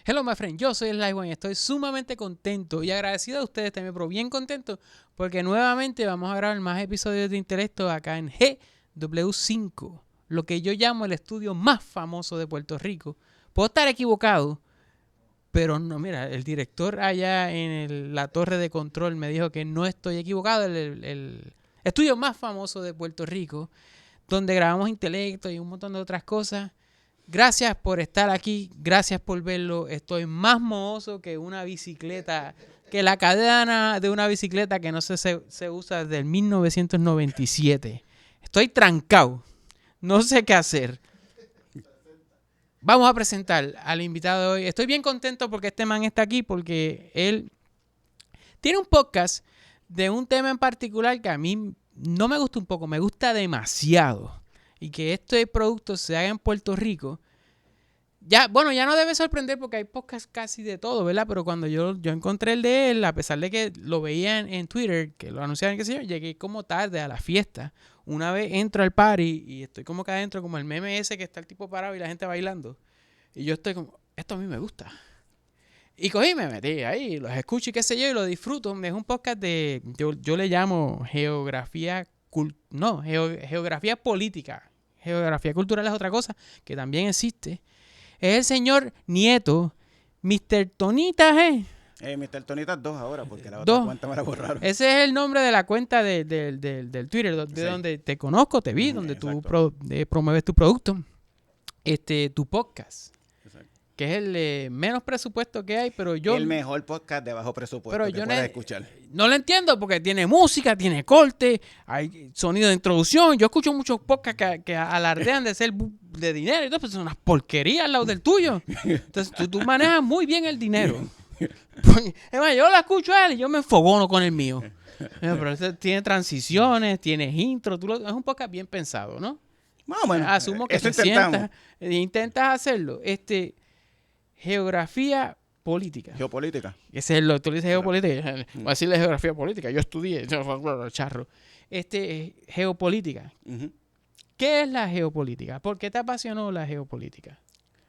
Hello, my friend, yo soy Sly One y estoy sumamente contento y agradecido a ustedes también, pero bien contento porque nuevamente vamos a grabar más episodios de Intelecto acá en GW5, lo que yo llamo el estudio más famoso de Puerto Rico. Puedo estar equivocado, pero no, mira, el director allá en la torre de control me dijo que no estoy equivocado, el estudio más famoso de Puerto Rico, donde grabamos Intelecto y un montón de otras cosas. Gracias por estar aquí, gracias por verlo. Estoy más mohoso que una bicicleta, que la cadena de una bicicleta que no se usa desde el 1997. Estoy trancado, no sé qué hacer. Vamos a presentar al invitado de hoy. Estoy bien contento porque este man está aquí, porque él tiene un podcast de un tema en particular que a mí no me gusta un poco, me gusta demasiado. Y que este producto se haga en Puerto Rico, ya no debe sorprender porque hay podcasts casi de todo, ¿verdad? Pero cuando yo encontré el de él, a pesar de que lo veía en Twitter, que lo anunciaban, qué sé yo, llegué como tarde a la fiesta. Una vez entro al party y estoy como acá adentro, como el meme ese que está el tipo parado y la gente bailando. Y yo estoy como, esto a mí me gusta. Y cogí y me metí ahí, los escucho y qué sé yo, y lo disfruto. Es un podcast de, yo le llamo geografía política. Geografía cultural es otra cosa que también existe. Es el señor Nieto, Mr. Tonitas, Mr. Tonitas 2 ahora, porque la otra cuenta me la borraron. Ese es el nombre de la cuenta del Twitter, de donde te conozco, te vi, donde tú promueves tu producto, tu podcast. Que es el menos presupuesto que hay, pero yo... El mejor podcast de bajo presupuesto que puedes escuchar. No lo entiendo porque tiene música, tiene corte, hay sonido de introducción. Yo escucho muchos podcasts que alardean de ser de dinero y todo, pero son unas porquerías al lado del tuyo. Entonces tú manejas muy bien el dinero. Es más, yo lo escucho a él y yo me enfogono con el mío. Pero este tiene transiciones, tiene intro, es un podcast bien pensado, ¿no? Más o menos. Asumo que te sientas, intentas hacerlo. Geografía política. Geopolítica. Ese es lo, tú le dices geopolítica. Voy a decirle geografía política. Yo estudié. Charro. Geopolítica. Uh-huh. ¿Qué es la geopolítica? ¿Por qué te apasionó la geopolítica?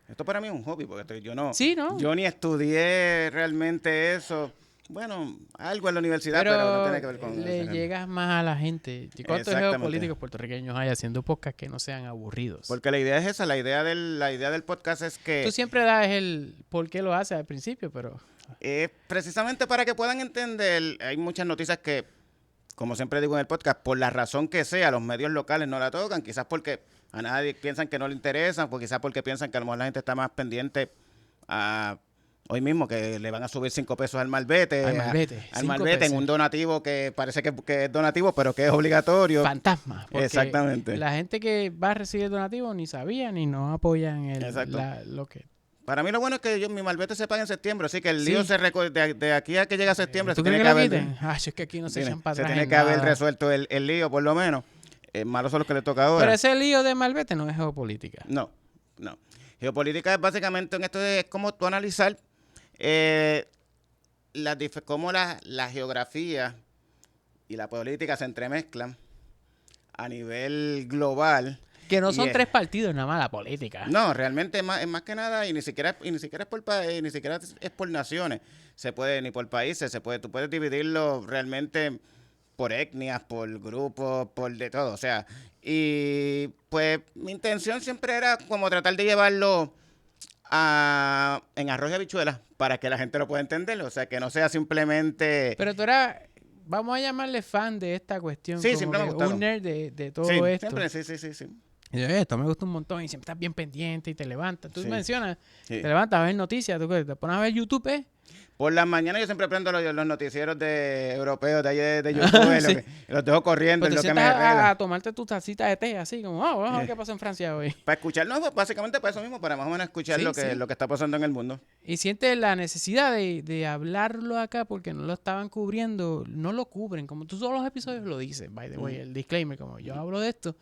Esto para mí es un hobby, porque yo no. Sí, ¿no? Yo ni estudié realmente eso. Bueno, algo en la universidad, pero no tiene que ver con le eso. llegas más a la gente. ¿Cuántos geopolíticos puertorriqueños hay haciendo podcasts que no sean aburridos? Porque la idea es esa, la idea del podcast es que... Tú siempre das el por qué lo haces al principio, pero... precisamente para que puedan entender, hay muchas noticias que, como siempre digo en el podcast, por la razón que sea, los medios locales no la tocan, quizás porque a nadie piensan que no le interesan, pues quizás porque piensan que a lo mejor la gente está más pendiente a... Hoy mismo que le van a subir 5 pesos al malvete. Al malvete en un donativo que parece que es donativo, pero que es obligatorio. Fantasma. Exactamente. La gente que va a recibir donativo ni sabía ni no apoyan lo que... Para mí lo bueno es que mi malvete se paga en septiembre, así que el lío de aquí a que llegue a septiembre se tiene que haber... es que aquí no se echan para atrás. Se tiene que haber resuelto el lío, por lo menos. Malos son los que le toca ahora. Pero ese lío de malvete no es geopolítica. No. Geopolítica es básicamente en esto es como tú analizar cómo la geografía y la política se entremezclan a nivel global. Que no son 3 partidos nada más la política. No, realmente es más que nada, y ni siquiera es por naciones, se puede ni por países, tú puedes dividirlo realmente por etnias, por grupos, por de todo, o sea, y pues mi intención siempre era como tratar de llevarlo en arroz y habichuelas para que la gente lo pueda entender, o sea, que no sea simplemente... Pero tú eras, vamos a llamarle fan de esta cuestión. Sí, siempre me ha gustado. Un nerd de todo esto. Siempre, sí. Y esto me gusta un montón y siempre estás bien pendiente y te levantas. Tú mencionas, te levantas a ver noticias, tú te pones a ver YouTube. Por las mañanas yo siempre prendo los noticieros europeos de ahí de YouTube, los dejo corriendo en lo que me arregla. A tomarte tu tacita de té, así como, vamos a ver qué pasa en Francia hoy. Para escucharlo, básicamente para eso mismo, para más o menos escuchar lo que está pasando en el mundo. Y sientes la necesidad de hablarlo acá porque no lo estaban cubriendo, no lo cubren, como tú todos los episodios lo dices, by the way, el disclaimer, como yo hablo de esto,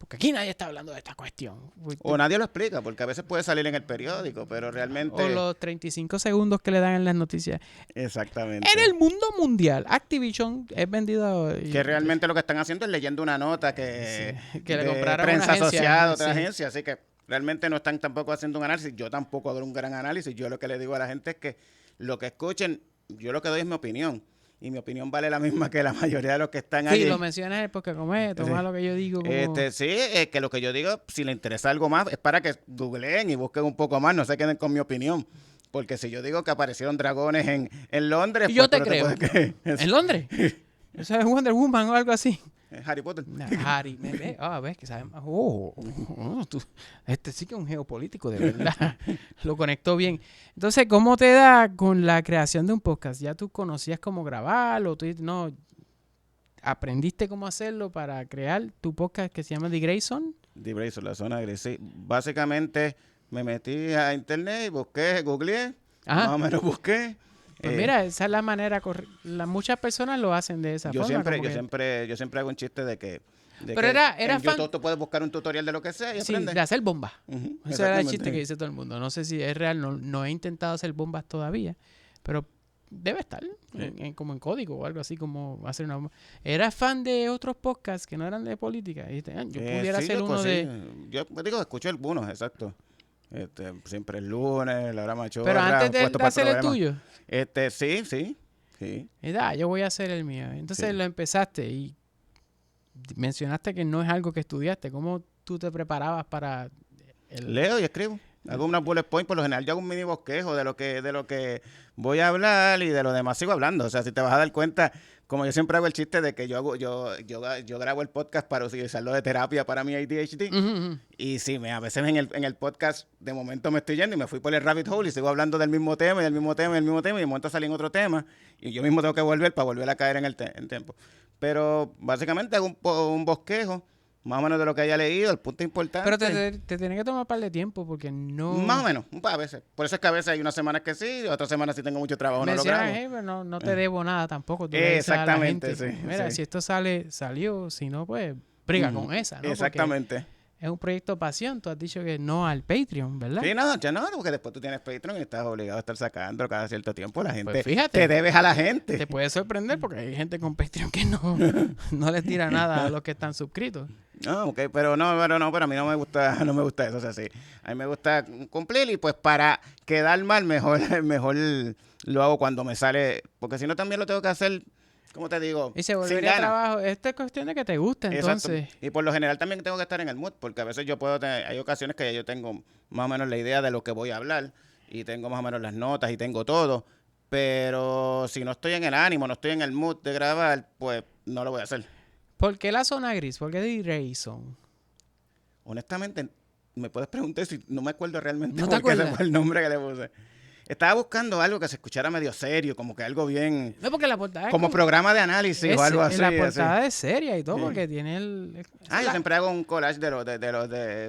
Porque aquí nadie está hablando de esta cuestión. O nadie lo explica, porque a veces puede salir en el periódico, pero realmente... O los 35 segundos que le dan en las noticias. Exactamente. En el mundo mundial, Activision es vendido... Que realmente lo que están haciendo es leyendo una nota que que le de compraron prensa una agencia, asociada a otra sí. agencia, así que realmente no están tampoco haciendo un análisis. Yo tampoco hago un gran análisis. Yo lo que le digo a la gente es que lo que escuchen, yo lo que doy es mi opinión. Y mi opinión vale la misma que la mayoría de los que están Sí, allí. lo mencionas porque como toma Sí. lo que yo digo como... Sí, que lo que yo digo, si le interesa algo más, es para que googleen y busquen un poco más, no se queden con mi opinión. Porque si yo digo que aparecieron dragones en Londres... Y yo pues te tú no creo. puedes creer. ¿En Londres? ¿Eso es Wonder Woman o algo así? Harry Potter. Harry, ves que sabe más. Este sí que es un geopolítico, de verdad. Lo conectó bien. Entonces, ¿cómo te da con la creación de un podcast? ¿Ya tú conocías cómo grabarlo? ¿No aprendiste cómo hacerlo para crear tu podcast que se llama The Grayson? The Grayson, la zona gris. Sí, básicamente me metí a internet y busqué, googleé, Ajá. más o menos busqué. Pues mira, esa es la manera muchas personas lo hacen de esa yo forma. yo siempre hago un chiste de que Pero era en fan... YouTube tú puedes buscar un tutorial de lo que sea y Sí, aprendes. de hacer bombas. Ujú, Ese era el exactamente. chiste que dice todo el mundo. No sé si es real, no he intentado hacer bombas todavía, pero debe estar como en código o algo así como hacer una bomba. ¿Eras fan de otros podcasts que no eran de política? Y dijiste, yo pudiera sí, hacer loco, uno sí. de... Yo digo, escucho algunos, exacto. Siempre el lunes, la hora machorra. Pero antes de puesto para hacer el programa. tuyo, Sí. yo voy a hacer el mío. Entonces Sí. lo empezaste y mencionaste que no es algo que estudiaste. ¿Cómo tú te preparabas para el... Leo y escribo. Hago unas bullet points, por lo general yo hago un mini bosquejo de lo que voy a hablar y de lo demás sigo hablando. O sea, si te vas a dar cuenta, como yo siempre hago el chiste de que yo grabo el podcast para utilizarlo de terapia para mi ADHD. Ujú. Y sí, a veces en el podcast de momento me estoy yendo y me fui por el rabbit hole y sigo hablando del mismo tema y del mismo tema y del mismo tema y de momento salí en otro tema y yo mismo tengo que volver para volver a caer en el tiempo. Pero básicamente hago un bosquejo más o menos de lo que haya leído, el punto importante. Pero te tiene que tomar un par de tiempo porque no... Más o menos, un par a veces. Por eso es que a veces hay unas semanas que sí, y otras semanas si tengo mucho trabajo no lo Mencionas, grabo. pero no te debo nada tampoco. Tú le dices a la Exactamente, gente, sí, mira, sí. si esto salió, si no, pues briga con esa, ¿no? Porque Exactamente. es un proyecto pasión. Tú has dicho que no al Patreon, ¿verdad? Sí, no, ya no, porque después tú tienes Patreon y estás obligado a estar sacando cada cierto tiempo. La gente Pues fíjate. te debes a la gente. Te puede sorprender porque hay gente con Patreon que no les tira nada a los que están suscritos. No, ok, pero a mí no me gusta eso, o sea, sí. A mí me gusta cumplir y pues para quedar mal, mejor lo hago cuando me sale, porque si no también lo tengo que hacer, ¿cómo te digo? Y se Sin volvería ganas. trabajo. Esta es cuestión de que te guste, Exacto. entonces. Y por lo general también tengo que estar en el mood, porque a veces yo puedo tener, hay ocasiones que ya yo tengo más o menos la idea de lo que voy a hablar y tengo más o menos las notas y tengo todo, pero si no estoy en el ánimo, no estoy en el mood de grabar, pues no lo voy a hacer. ¿Por qué la zona gris? ¿Por qué The Grayson? Honestamente, me puedes preguntar si no me acuerdo realmente ¿No te por qué ese acuerdas? fue el nombre que le puse. Estaba buscando algo que se escuchara medio serio, como que algo bien, No, porque la portada es como programa de análisis o algo así. La así. portada es seria y todo, Sí. porque tiene el... Yo siempre hago un collage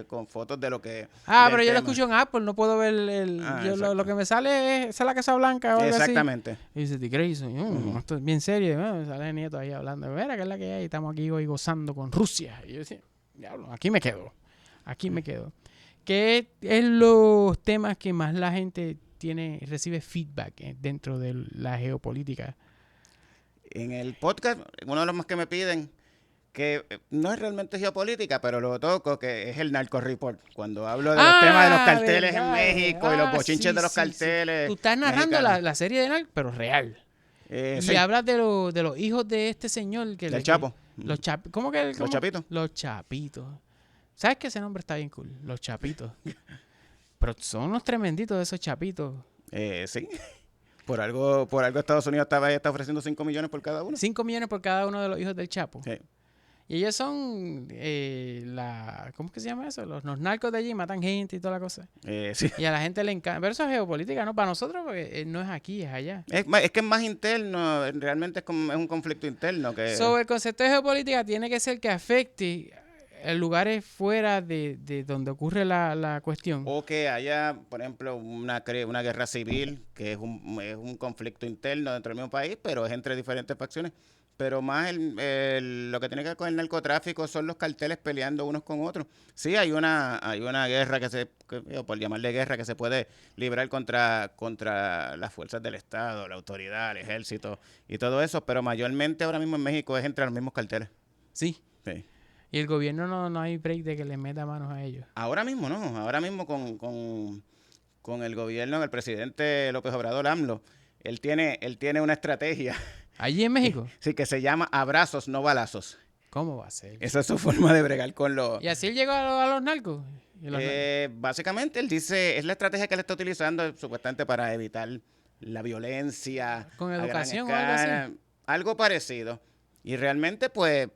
con fotos de lo que... Pero del yo lo tema. escucho en Apple, no puedo ver lo que me sale es la Casa Blanca o algo así. Exactamente. Y dice, The Grayson, esto es bien serio. Me sale el nieto ahí hablando. Mira, que es la que hay. Estamos aquí hoy gozando con Rusia. Y yo decía, diablo, aquí me quedo. ¿Qué es los temas que más la gente recibe feedback dentro de la geopolítica? En el podcast, uno de los más que me piden, que no es realmente geopolítica, pero lo toco, que es el Narco Report. Cuando hablo de los temas de los carteles verdad, en México y los bochinches sí, de los sí, carteles. Tú estás narrando mexicanos. la serie de Narc, pero real. Y Sí, hablas de los hijos de este señor. del Chapo. ¿Cómo que? Los Chapitos. Los Chapitos. ¿Sabes que ese nombre está bien cool? Los Chapitos. Pero son unos tremenditos esos Chapitos. Sí. Por algo Estados Unidos está ofreciendo 5 millones por cada uno. 5 millones por cada uno de los hijos del Chapo. Sí. Y ellos son ¿cómo es que se llama eso? Los narcos de allí matan gente y toda la cosa. Sí. Y a la gente le encanta. Pero eso es geopolítica, ¿no? Para nosotros porque no es aquí, es allá. Es que es más interno, realmente es un conflicto interno. Sobre el concepto de geopolítica tiene que ser que afecte lugares fuera de donde ocurre la cuestión. O que haya, por ejemplo, una guerra civil, que es un conflicto interno dentro del mismo país, pero es entre diferentes facciones. pero más lo que tiene que ver con el narcotráfico son los carteles peleando unos con otros. Sí, hay una guerra por llamarle guerra, que se puede librar contra las fuerzas del Estado, la autoridad, el ejército y todo eso, pero mayormente ahora mismo en México es entre los mismos carteles. Sí. Sí. Y el gobierno no hay break de que le meta manos a ellos. Ahora mismo no, ahora mismo con el gobierno, el presidente López Obrador, AMLO, él tiene una estrategia. ¿Allí en México? Sí, que se llama abrazos, no balazos. ¿Cómo va a ser? Esa es su forma de bregar con los... ¿Y así él llegó a los narcos? ¿Y los Básicamente, él dice, es la estrategia que él está utilizando supuestamente para evitar la violencia. ¿Con a gran educación o algo escala, así? algo parecido. Y realmente, pues,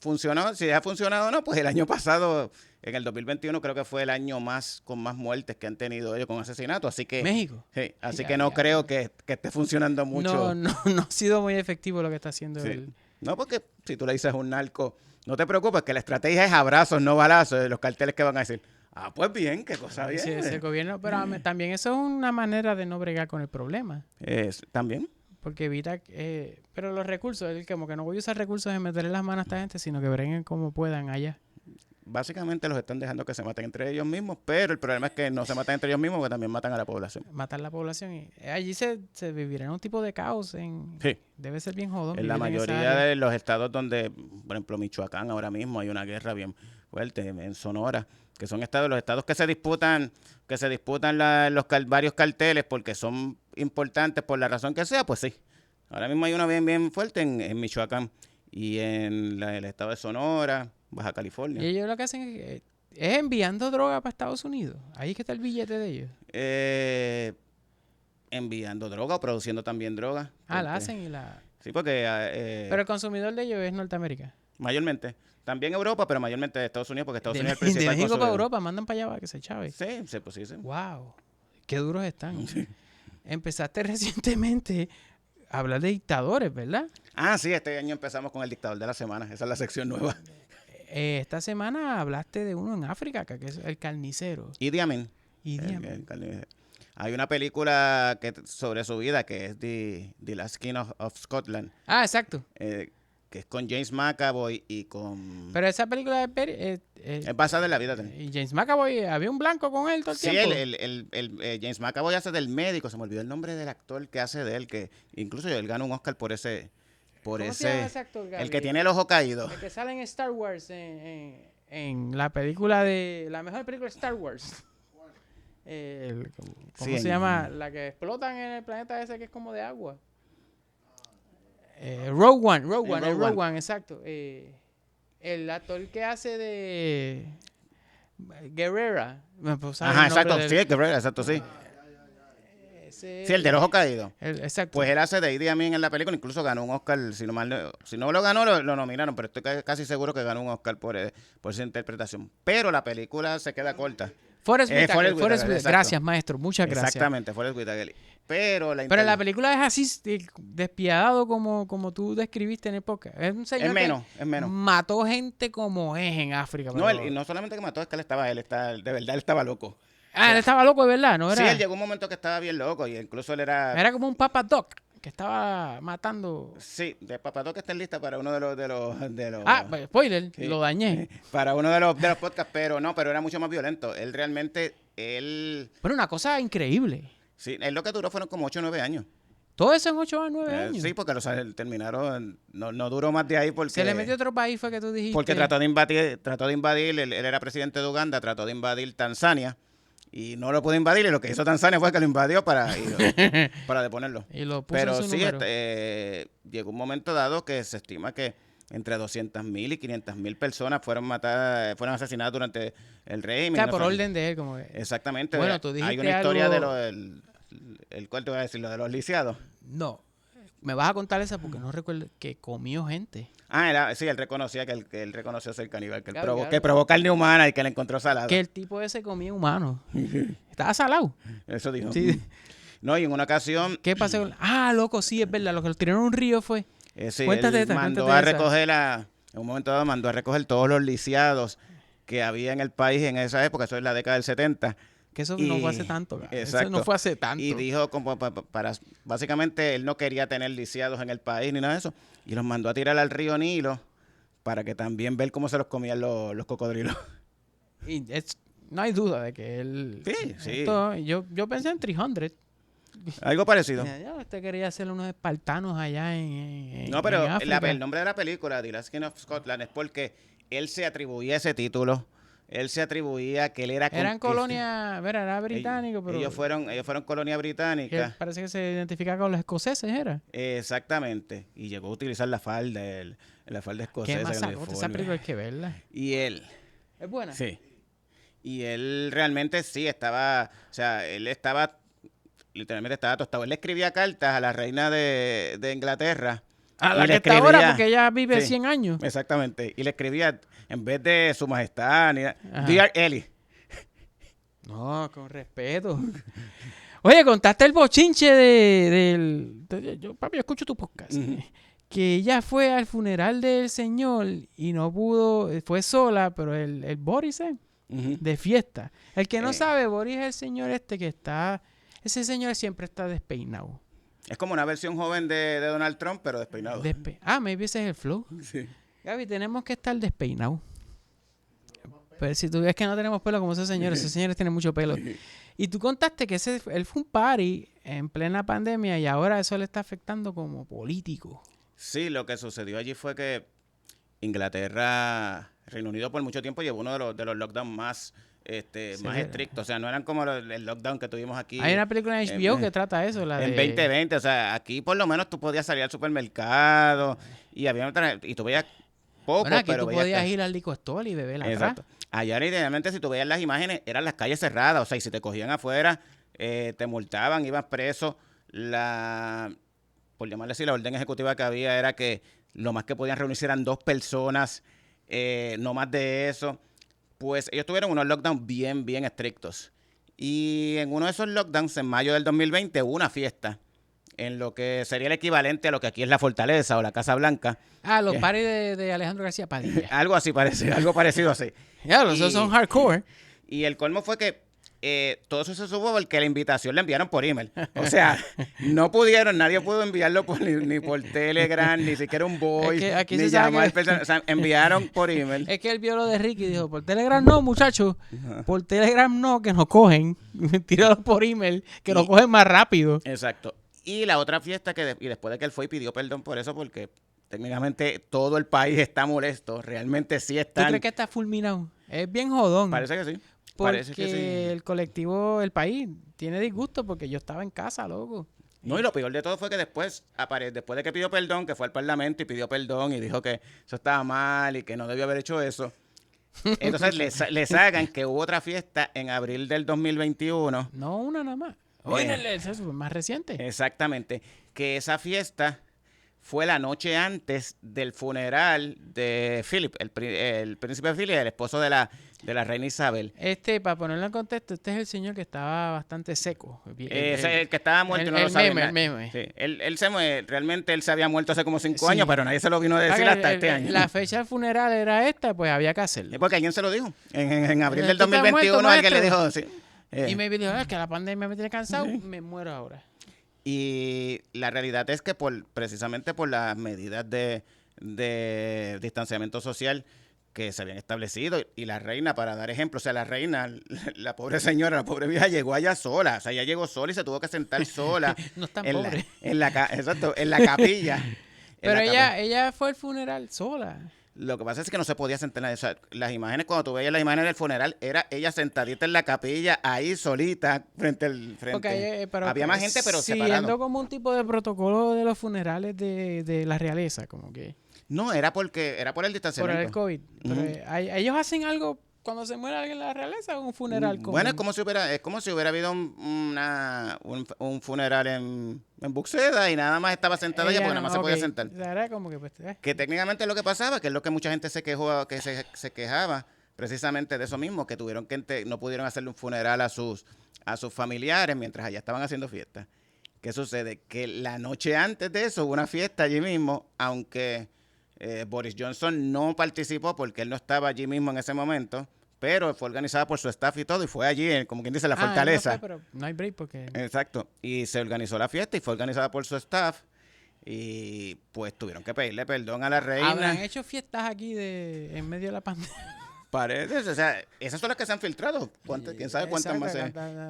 funcionó. Si ha funcionado o no, pues el año pasado, en el 2021, creo que fue el año con más muertes que han tenido ellos con asesinato. Así que... ¿México? Sí, así Ya, que no ya. creo que esté funcionando mucho. No ha sido muy efectivo lo que está haciendo Sí. él. No, porque si tú le dices a un narco, no te preocupes, que la estrategia es abrazos, no balazos, los carteles que van a decir, pues bien, qué cosa bien. Sí, ese gobierno, pero también eso es una manera de no bregar con el problema. También. Porque evita, pero los recursos, él como que no voy a usar recursos en meterle las manos a esta gente, sino que breguen como puedan allá. Básicamente los están dejando que se maten entre ellos mismos, pero el problema es que no se matan entre ellos mismos, porque también matan a la población. Matar la población. Y allí se vivirá en un tipo de caos. Sí. Debe ser bien jodón. En la vivir esa mayoría área. de los estados donde, por ejemplo, Michoacán ahora mismo hay una guerra bien fuerte, en Sonora, que son los estados que se disputan varios carteles porque son importantes por la razón que sea, pues sí. Ahora mismo hay uno bien, bien fuerte en Michoacán y en el estado de Sonora, Baja California. Y ellos lo que hacen es enviando droga para Estados Unidos. Ahí es que está el billete de ellos. Enviando droga o produciendo también droga. La hacen y la... Sí, porque... Pero el consumidor de ellos es Norteamérica. mayormente. También Europa, pero mayormente de Estados Unidos, porque Estados Unidos es el De principal México para consumidor. Europa, mandan para allá para que se chave. Sí, pues sí. Wow, qué duros están. Empezaste recientemente a hablar de dictadores, ¿verdad? Sí, este año empezamos con el dictador de la semana. Esa es la sección nueva. Esta semana hablaste de uno en África, que es el carnicero. Idi Amin. Idi Amin. Hay una película sobre su vida que es The Last King of Scotland, Exacto. que es con James McAvoy y con... Pero esa película es basada en la vida también. y James McAvoy, había un blanco con él todo el Sí, tiempo. James McAvoy hace del médico, se me olvidó el nombre del actor que hace de él, que incluso él gana un Oscar por ese... ¿Cómo se llama ese actor, Gaby? El que tiene el ojo caído. El que sale en Star Wars, en la película de... La mejor película de Star Wars. ¿Cómo Sí, se llama? La que explotan en el planeta ese que es como de agua. Rogue One, exacto. El actor que hace de Guerrera. Exacto, sí, exacto, sí. Sí, el del ojo caído. Exacto. Pues él hace de Idi Amin en la película, incluso ganó un Oscar, si no lo ganó, lo nominaron, pero estoy casi seguro que ganó un Oscar por esa interpretación. Pero la película se queda corta. Forrest Whitaker. exacto. Gracias, maestro. Muchas gracias. Exactamente, Forrest Whitaker. Pero la película es así despiadado como tú describiste en el podcast. Es un señor es menos. mató gente como es en África. No, y no solamente que mató, es que de verdad él estaba loco. Él estaba loco, de verdad, ¿no era? Sí, él llegó un momento que estaba bien loco y incluso él era... Era como un Papa Doc que estaba matando... Sí, de Papato que está en lista para uno de los... pues, spoiler, Sí. lo dañé. Para uno de los podcasts, pero era mucho más violento. Él realmente, Pero una cosa increíble. Sí, él lo que duró fueron como 8 o 9 años. Todo eso en 8 o 9 años. Sí, porque terminaron, no duró más de ahí porque... Se le metió a otro país, fue que tú dijiste. Porque trató de invadir, él era presidente de Uganda, trató de invadir Tanzania y no lo pudo invadir y lo que hizo Tanzania fue que lo invadió para deponerlo. Y lo puso Pero en su sí, número. llegó un momento dado que se estima que entre 200,000 y 500,000 personas fueron asesinadas durante el régimen. O sea, por orden de él, como que... Exactamente. Bueno, tú dijiste hay una historia algo... el cual te voy a decir, lo de los lisiados. No, me vas a contar esa porque no recuerdo que comió gente. Sí, él reconocía que él reconoció ser caníbal, que Claro, claro. que probó carne humana y que la encontró salada. Que el tipo ese comía humano. Estaba salado. Eso dijo. Sí. No, y en una ocasión... ¿Qué pasó? Loco, sí, es verdad. Lo que lo tiraron a un río fue... Sí, Cuéntate él esta, mandó cuéntate a esa. recoger en un momento dado mandó a recoger todos los lisiados que había en el país en esa época, eso es la década del 70, Que eso no fue hace tanto, cara. Eso Exacto. no fue hace tanto. Y dijo como para básicamente él no quería tener lisiados en el país ni nada de eso. Y los mandó a tirar al río Nilo para que también ver cómo se los comían los cocodrilos. Y no hay duda de que él... Sí. Yo pensé en 300. Algo parecido. Ya, usted quería hacer unos espartanos allá en No, pero en África. el nombre de la película, The Last King of Scotland, es porque él se atribuía ese título. Él se atribuía que él era... Eran colonia... Era británico, pero... Ellos fueron colonia que británica. parece que se identificaba con los escoceses, ¿era? Exactamente. Y llegó a utilizar la falda escocesa. Qué el masacote, esa uniforme. película hay que verla. Y él... ¿Es buena? Sí. Y él realmente sí estaba... O sea, él estaba... Literalmente estaba tostado. Él le escribía cartas a la reina de Inglaterra. A y la le que está ahora, escribía- porque ella vive Sí. 100 años. Exactamente. Y le escribía, en vez de su majestad, ni Ajá. Dear Ellie. No, con respeto. Oye, contaste el bochinche yo, papi, yo escucho tu podcast. Ujú. Que ella fue al funeral del señor y no pudo, fue sola, pero el Boris, Ujú. de fiesta. El que no Eh. sabe, Boris es el señor que está, ese señor siempre está despeinado. Es como una versión joven de Donald Trump, pero despeinado. Maybe ese es el flow. Sí. Gaby, tenemos que estar despeinados. Pero si tú ves que no tenemos pelo como esos señores tienen mucho pelo. Y tú contaste que él fue un party en plena pandemia y ahora eso le está afectando como político. Sí, lo que sucedió allí fue que Inglaterra, Reino Unido por mucho tiempo llevó uno de los lockdowns más Severo. estrictos. O sea, no eran como el lockdown que tuvimos aquí Hay una película en HBO que trata eso, la en de... 2020. O sea, aquí por lo menos tú podías salir al supermercado y y tú veías poco, Bueno, aquí pero tú veías podías ir al liquor store y beber atrás. Exacto. Allá literalmente si tú veías las imágenes, eran las calles cerradas. O sea, y si te cogían afuera, te multaban, ibas preso. Por llamarle así, la orden ejecutiva que había era que lo más que podían reunirse eran 2 personas, no más de eso. Pues ellos tuvieron unos lockdowns bien, bien estrictos. Y en uno de esos lockdowns, en mayo del 2020, hubo una fiesta en lo que sería el equivalente a lo que aquí es la Fortaleza o la Casa Blanca. Los ¿Qué? paris de Alejandro García Padilla. Algo así parece, algo parecido así. Ya, los dos son hardcore. Y el colmo fue que todo eso se supo porque la invitación la enviaron por email. O sea, no pudieron, nadie pudo enviarlo ni por Telegram, ni siquiera un voice, Es que aquí ni se sabe llamar que- personal. O sea, enviaron por email. Es que él vio lo de Ricky y dijo, por Telegram no, muchachos. Por Telegram no, que nos cogen. Tíralo por email, que nos cogen más rápido. Exacto. Y la otra fiesta y después de que él fue y pidió perdón por eso, porque técnicamente todo el país está molesto, realmente sí ¿Tú están. crees que está fulminado? Es bien jodón. Parece que sí. Porque Parece que sí. el colectivo, el país, tiene disgusto porque yo estaba en casa, loco. No, y lo peor de todo fue que después de que pidió perdón, que fue al Parlamento y pidió perdón y dijo que eso estaba mal y que no debió haber hecho eso. Entonces le sacan que hubo otra fiesta en abril del 2021. No una nada más. Oye, eso fue más reciente. Exactamente. Que esa fiesta fue la noche antes del funeral de Philip, el príncipe Philip, el esposo de la reina Isabel. Para ponerlo en contexto, este es el señor que estaba bastante seco. El que estaba muerto, el- no lo el sabe. meme, el meme. Sí, realmente él se había muerto hace como 5 Sí. años, pero nadie se lo vino a decir hasta este año. La fecha del funeral era esta, pues había que hacerlo. Es porque alguien se lo dijo. En abril del ¿Tú estás 2021 muerto, alguien le maestro? dijo, sí. Y me dijo, es que la pandemia me tiene cansado, me muero ahora. Y la realidad es que precisamente por las medidas de distanciamiento social que se habían establecido, y la reina, para dar ejemplo, o sea, la reina, la pobre señora, la pobre vieja llegó allá sola, o sea, ella llegó sola y se tuvo que sentar sola. No es tan en pobre. Exacto, en la capilla. En Pero la capilla. ella fue al funeral sola. Lo que pasa es que no se podía sentar nadie. O sea, las imágenes, cuando tú veías las imágenes del funeral, era ella sentadita en la capilla, ahí solita, frente al frente. Porque, Había más gente, pero siguiendo separado. como un tipo de protocolo de los funerales de la realeza, como que No, era por el por distanciamiento. el COVID. Pero, Ujú. ellos hacen algo cuando se muere alguien en la realeza o un funeral con... Bueno, es como si hubiera habido un funeral en Buxeda y nada más estaba sentada ella porque nada más se podía sentar. O sea, era como que pues, Que técnicamente es lo que pasaba, que es lo que mucha gente se quejó, que se quejaba precisamente de eso mismo, que tuvieron no pudieron hacerle un funeral a sus familiares mientras allá estaban haciendo fiesta. ¿Qué sucede? Que la noche antes de eso hubo una fiesta allí mismo, aunque Boris Johnson no participó porque él no estaba allí mismo en ese momento, pero fue organizada por su staff y todo, y fue allí, como quien dice, la Él no fortaleza. fue, pero no hay break porque... Exacto. Y se organizó la fiesta y fue organizada por su staff. Y pues tuvieron que pedirle perdón a la ¿Habrán reina. hecho fiestas aquí en medio de la pandemia? Parece, o sea, esas son las que se han filtrado. ¿Quién sabe cuántas más,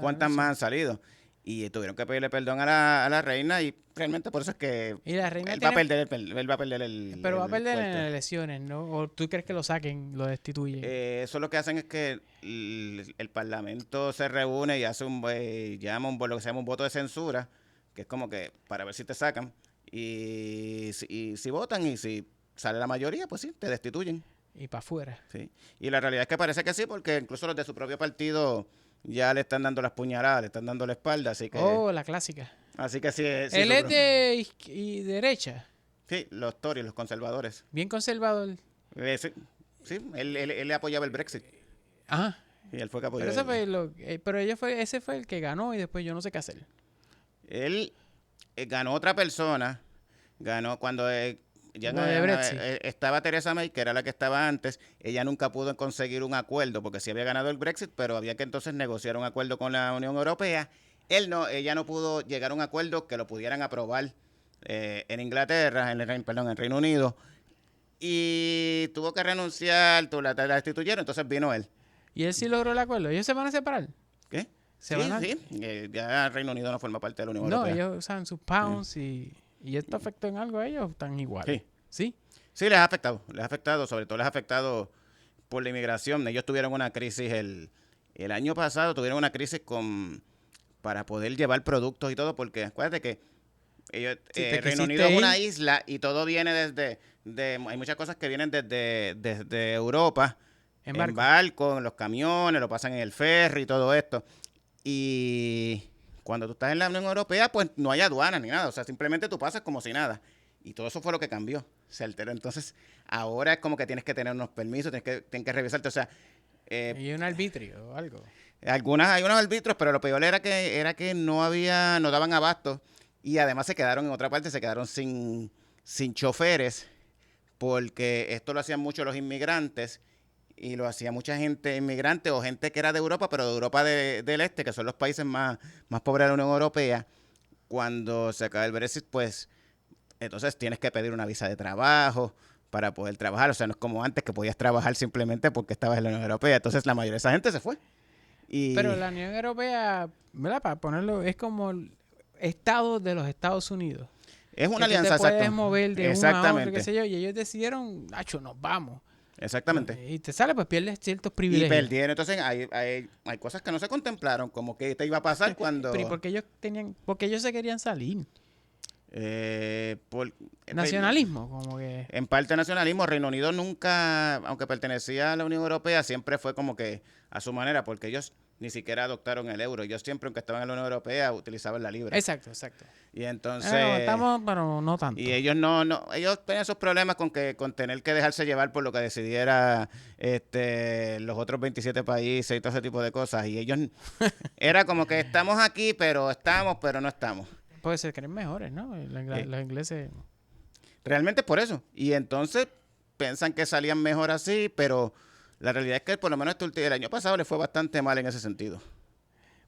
cuántas más han salido? Y tuvieron que pedirle perdón a la reina y realmente por eso es que Y la reina él va a perder él va a perder el pero va a perder en puesto. las elecciones, ¿no? ¿O tú crees que lo saquen, lo destituyen? Eso lo que hacen es que el Parlamento se reúne y hace lo que se llama un voto de censura, que es como que para ver si te sacan. Y si votan y si sale la mayoría, pues sí, te destituyen. Y para afuera. Sí. Y la realidad es que parece que sí, porque incluso los de su propio partido ya le están dando las puñaladas, le están dando la espalda, así que... Oh, la clásica. Así que sí. Él es de derecha, Sí, los Tories, los conservadores. bien conservador. Sí, él le apoyaba el Brexit. Ajá. Y él fue que apoyó. Pero ese fue el que ganó y después yo no sé qué hacer. Él ganó otra persona, ganó cuando Lo de Brexit. estaba Theresa May, que era la que estaba antes. Ella nunca pudo conseguir un acuerdo porque sí había ganado el Brexit, pero había que entonces negociar un acuerdo con la Unión Europea. Ella no pudo llegar a un acuerdo que lo pudieran aprobar en Inglaterra, en el Reino Unido, y tuvo que renunciar, la destituyeron, entonces vino él. ¿Y él sí logró el acuerdo? ¿Ellos se van a separar? ¿Qué? ¿Se Sí, van a... sí, ya el Reino Unido no forma parte de la Unión No, Europea. ellos usan sus pounds y esto afectó en algo a ellos, están iguales. Sí. ¿Sí? Sí, les ha afectado, sobre todo les ha afectado por la inmigración. Ellos tuvieron una crisis el año pasado, tuvieron una crisis para poder llevar productos y todo, porque acuérdate que Reino Unido es una isla y todo viene hay muchas cosas que vienen desde Europa, en barco, en los camiones, lo pasan en el ferry y todo esto. Y cuando tú estás en la Unión Europea, pues no hay aduanas ni nada, o sea, simplemente tú pasas como si nada. Y todo eso fue lo que cambió, se alteró. Entonces, ahora es como que tienes que tener unos permisos, tienes que revisarte, o sea... y un arbitrio o algo. Hay unos arbitrios, pero lo peor era que no daban abasto y además se quedaron en otra parte, se quedaron sin choferes porque esto lo hacían mucho los inmigrantes y lo hacía mucha gente inmigrante o gente que era de Europa, pero de Europa del Este, que son los países más pobres de la Unión Europea. Cuando se acaba el Brexit, pues entonces tienes que pedir una visa de trabajo para poder trabajar. O sea, no es como antes que podías trabajar simplemente porque estabas en la Unión Europea. Entonces la mayoría de esa gente se fue. Pero la Unión Europea, ¿verdad? Para ponerlo, es como el estado de los Estados Unidos. Es una alianza, exacto. Te puedes mover de uno a otro, qué sé yo, y ellos decidieron, ¡acho, nos vamos! Exactamente. Y te sale, pues pierdes ciertos privilegios. Y perdieron. Entonces hay cosas que no se contemplaron, como que te iba a pasar cuando... Pero porque ellos se querían salir. Nacionalismo, como que... En parte nacionalismo. Reino Unido nunca, aunque pertenecía a la Unión Europea, siempre fue como que a su manera, porque ellos ni siquiera adoptaron el euro. Ellos siempre, aunque estaban en la Unión Europea, utilizaban la libra. Exacto. Y entonces... pero no tanto. Y ellos ellos tenían esos problemas con tener que dejarse llevar por lo que decidiera los otros 27 países y todo ese tipo de cosas. Y ellos, era como que estamos aquí, pero no estamos. Puede ser que eran mejores, ¿no? Los ingleses... Realmente es por eso. Y entonces piensan que salían mejor así, pero la realidad es que por lo menos el año pasado les fue bastante mal en ese sentido.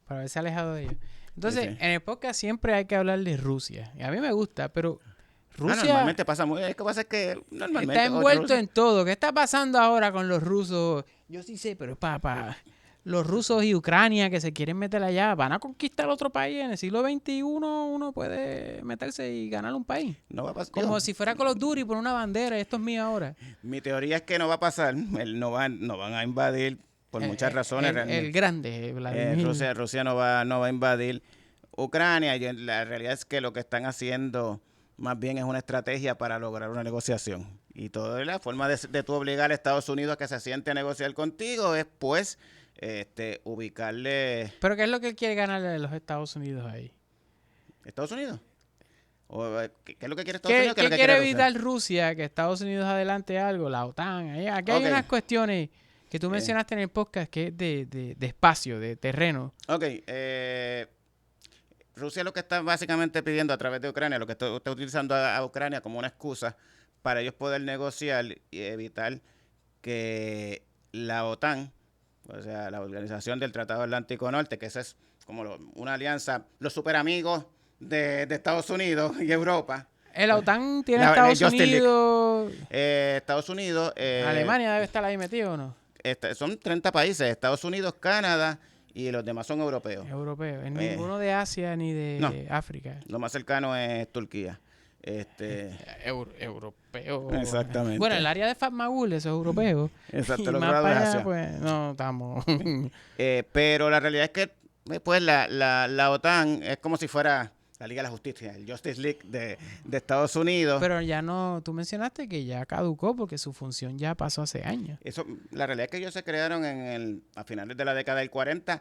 Para haberse alejado de ellos. Entonces, Sí. en el podcast siempre hay que hablar de Rusia. Y a mí me gusta, pero Rusia normalmente pasa muy... Es que pasa es que normalmente... está envuelto en todo. ¿Qué está pasando ahora con los rusos? Yo sí sé, pero los rusos y Ucrania que se quieren meter allá, van a conquistar otro país. En el siglo XXI uno puede meterse y ganar un país. No va a pasar. Como si fuera Call of Duty por una bandera. Esto es mío ahora. Mi teoría es que no va a pasar. No van a invadir por muchas razones. El grande, Vladimir. Rusia no va a invadir Ucrania. La realidad es que lo que están haciendo más bien es una estrategia para lograr una negociación. Y toda la forma de tú obligar a Estados Unidos a que se siente a negociar contigo es pues ubicarle... ¿Pero qué es lo que quiere ganar de los Estados Unidos ahí? ¿Estados Unidos? ¿Qué es lo que quiere Estados Unidos? ¿Qué quiere evitar Rusia? Que Estados Unidos adelante algo, la OTAN. Aquí hay unas cuestiones que tú mencionaste en el podcast que es de espacio, de terreno. Ok, Rusia lo que está básicamente pidiendo a través de Ucrania, lo que está utilizando a Ucrania como una excusa para ellos poder negociar y evitar que la OTAN o sea, la Organización del Tratado Atlántico Norte, que esa es como una alianza, los super amigos de Estados Unidos y Europa. La OTAN tiene La Estados Justice League. Unidos. Estados Unidos. Alemania debe estar ahí metido, ¿o no? Son 30 países, Estados Unidos, Canadá y los demás son europeos. Europeo. En ninguno de Asia ni de no. África. Lo más cercano es Turquía. Europeo. Exactamente. Bueno, el área de Fatmagul, eso es europeo. Exacto, Y los más grados para de allá, Asia. pues, no estamos. Pero la realidad es que pues, la OTAN es como si fuera la Liga de la Justicia, el Justice League de Estados Unidos. Pero ya no, tú mencionaste que ya caducó porque su función ya pasó hace años. La realidad es que ellos se crearon a finales de la década del 40,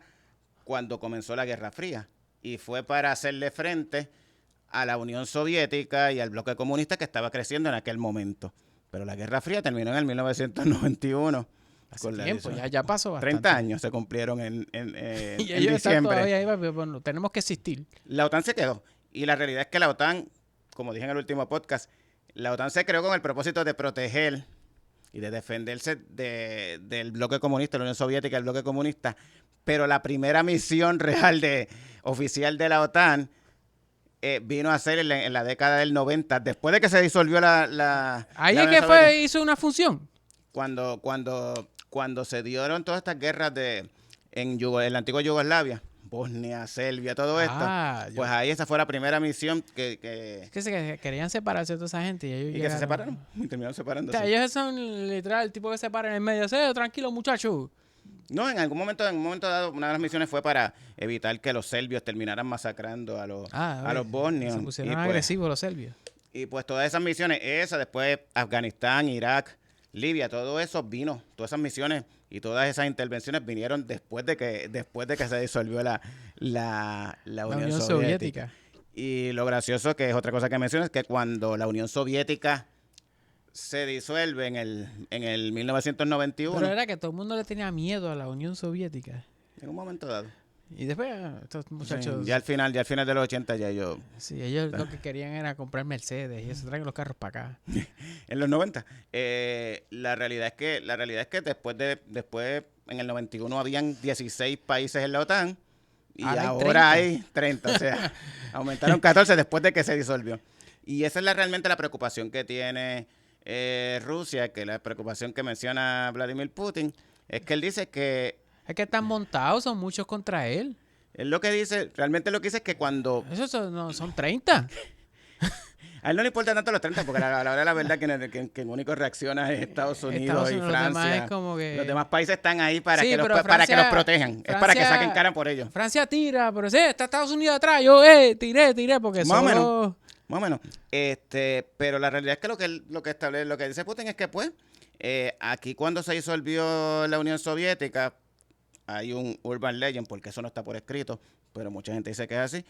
cuando comenzó la Guerra Fría. Y fue para hacerle frente a la Unión Soviética y al bloque comunista que estaba creciendo en aquel momento. Pero la Guerra Fría terminó en el 1991. Hace tiempo, ya pasó bastante. 30 años se cumplieron en y ellos están diciembre. todavía ahí, pero bueno, tenemos que existir. La OTAN se quedó. Y la realidad es que la OTAN, como dije en el último podcast, la OTAN se creó con el propósito de proteger y de defenderse del bloque comunista, la Unión Soviética, el bloque comunista. Pero la primera misión real oficial de la OTAN vino a ser en la década del 90, después de que se disolvió la Ahí la es que Unión Soviética. hizo una función. Cuando se dieron todas estas guerras en la antigua Yugoslavia, Bosnia, Serbia, todo esto, pues ahí esa fue la primera misión Es que se querían separarse de toda esa gente y ellos que se separaron y terminaron separándose. O sea, ellos son literal el tipo que se para en el medio. Tranquilo, muchachos. No, en algún momento dado, una de las misiones fue para evitar que los serbios terminaran masacrando a los bosnios. Se pusieron pues, agresivos los serbios. Y pues todas esas misiones, después Afganistán, Irak, Libia, todo eso vino, todas esas misiones y todas esas intervenciones vinieron después de que se disolvió la Unión Soviética. Y lo gracioso, que es otra cosa que mencionas, es que cuando la Unión Soviética se disuelve en el 1991. Pero era que todo el mundo le tenía miedo a la Unión Soviética. En un momento dado. Y después, estos muchachos... Sí, ya al final de los 80 ya yo... Sí, ellos lo que querían era comprar Mercedes y eso, traen los carros para acá. En los 90. La realidad es que después en el 91 habían 16 países en la OTAN y ahora hay 30. O sea, aumentaron 14 después de que se disolvió. Y esa es realmente la preocupación que tiene Rusia, que la preocupación que menciona Vladimir Putin, es que él dice que... Es que están montados, son muchos contra él. Él lo que dice, realmente lo que dice es que cuando... Esos son 30. A él no le importa tanto los 30, porque a la hora de la verdad que el único reacciona es Estados Unidos y Francia. Los demás, es como que... los demás países están ahí para Sí, que los Francia- protejan. Francia- es para que saquen cara por ellos. Francia tira, pero sí, está Estados Unidos atrás. Yo, tiré, porque Más o solo... Más o menos. Pero la realidad es que lo que dice Putin es que, pues, aquí cuando se disolvió la Unión Soviética, hay un urban legend, porque eso no está por escrito, pero mucha gente dice que es así,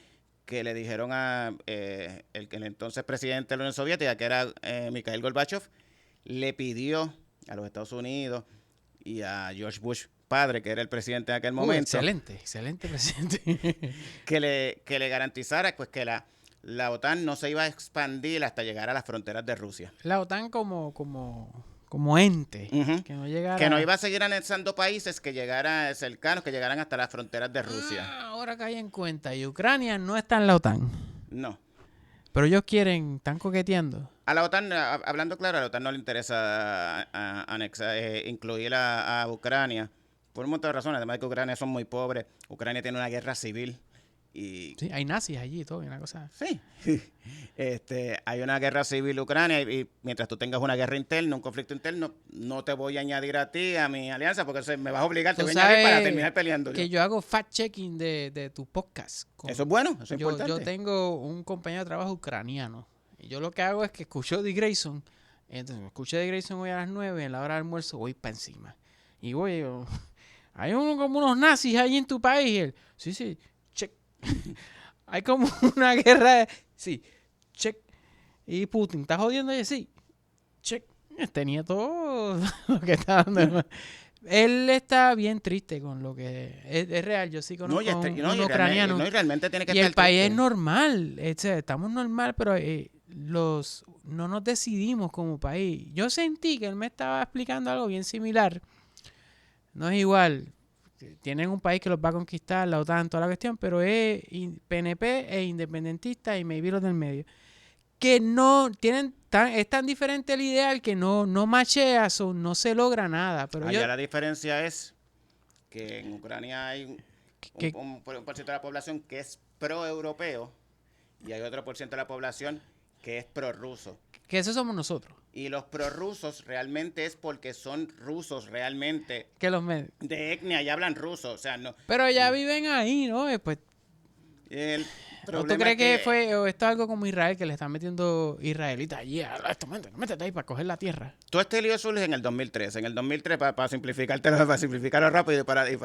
que le dijeron a el entonces presidente de la Unión Soviética, que era Mikhail Gorbachev, le pidió a los Estados Unidos y a George Bush padre, que era el presidente en aquel momento, Excelente presidente. que le garantizara pues que la OTAN no se iba a expandir hasta llegar a las fronteras de Rusia. La OTAN como ente, Ujú. que no llegara... Que no iba a seguir anexando países que llegaran cercanos, que llegaran hasta las fronteras de Rusia. Ahora caí en cuenta, y Ucrania no está en la OTAN. No. Pero ellos están coqueteando. A la OTAN, hablando claro, a la OTAN no le interesa incluir a Ucrania por un montón de razones. Además de que Ucrania son muy pobres. Ucrania tiene una guerra civil. Y Sí, hay nazis allí y todo, una cosa. sí, hay una guerra civil Ucrania y mientras tú tengas una guerra interna, un conflicto interno, no te voy a añadir a ti, a mi alianza, porque me vas a obligar, te Tú voy a añadir para sabes terminar peleando. Que yo hago fact-checking de tu podcast. Eso es bueno, eso es yo importante. tengo un compañero de trabajo ucraniano. Y yo lo que hago es que escucho Dick Grayson. Entonces, escuché Dick Grayson hoy a las 9, en la hora del almuerzo, voy para encima. Y voy, hay como unos nazis ahí en tu país. Y él, sí, check. Hay como una guerra. Sí, check. Y Putin, ¿estás jodiendo? Y sí, check. Tenía todo lo que está dando. Él está bien triste con lo que es real. Yo sí conozco un ucraniano. Y realmente tiene que Y estar el país triste. es normal. Estamos normal, pero no nos decidimos como país. Yo sentí que él me estaba explicando algo bien similar. No es igual, tienen un país que los va a conquistar, la OTAN, toda la cuestión, pero es PNP e independentista y maybe los del medio. Que no tienen es tan diferente el ideal que no machea, no se logra nada. Pero Allá la diferencia es que en Ucrania hay un por ciento de la población que es pro-europeo y hay otro por ciento de la población que es prorruso. Que eso somos nosotros. Y los prorrusos realmente es porque son rusos realmente. Que los medios. De etnia y hablan ruso, o sea, no. Pero ya viven ahí, ¿no? Pues, El ¿o tú crees que fue, o esto es algo como Israel, que le están metiendo israelitas allí? Esto, métete ahí para coger la tierra. Todo este lío surge en el 2003. En el 2003, para simplificarlo rápido y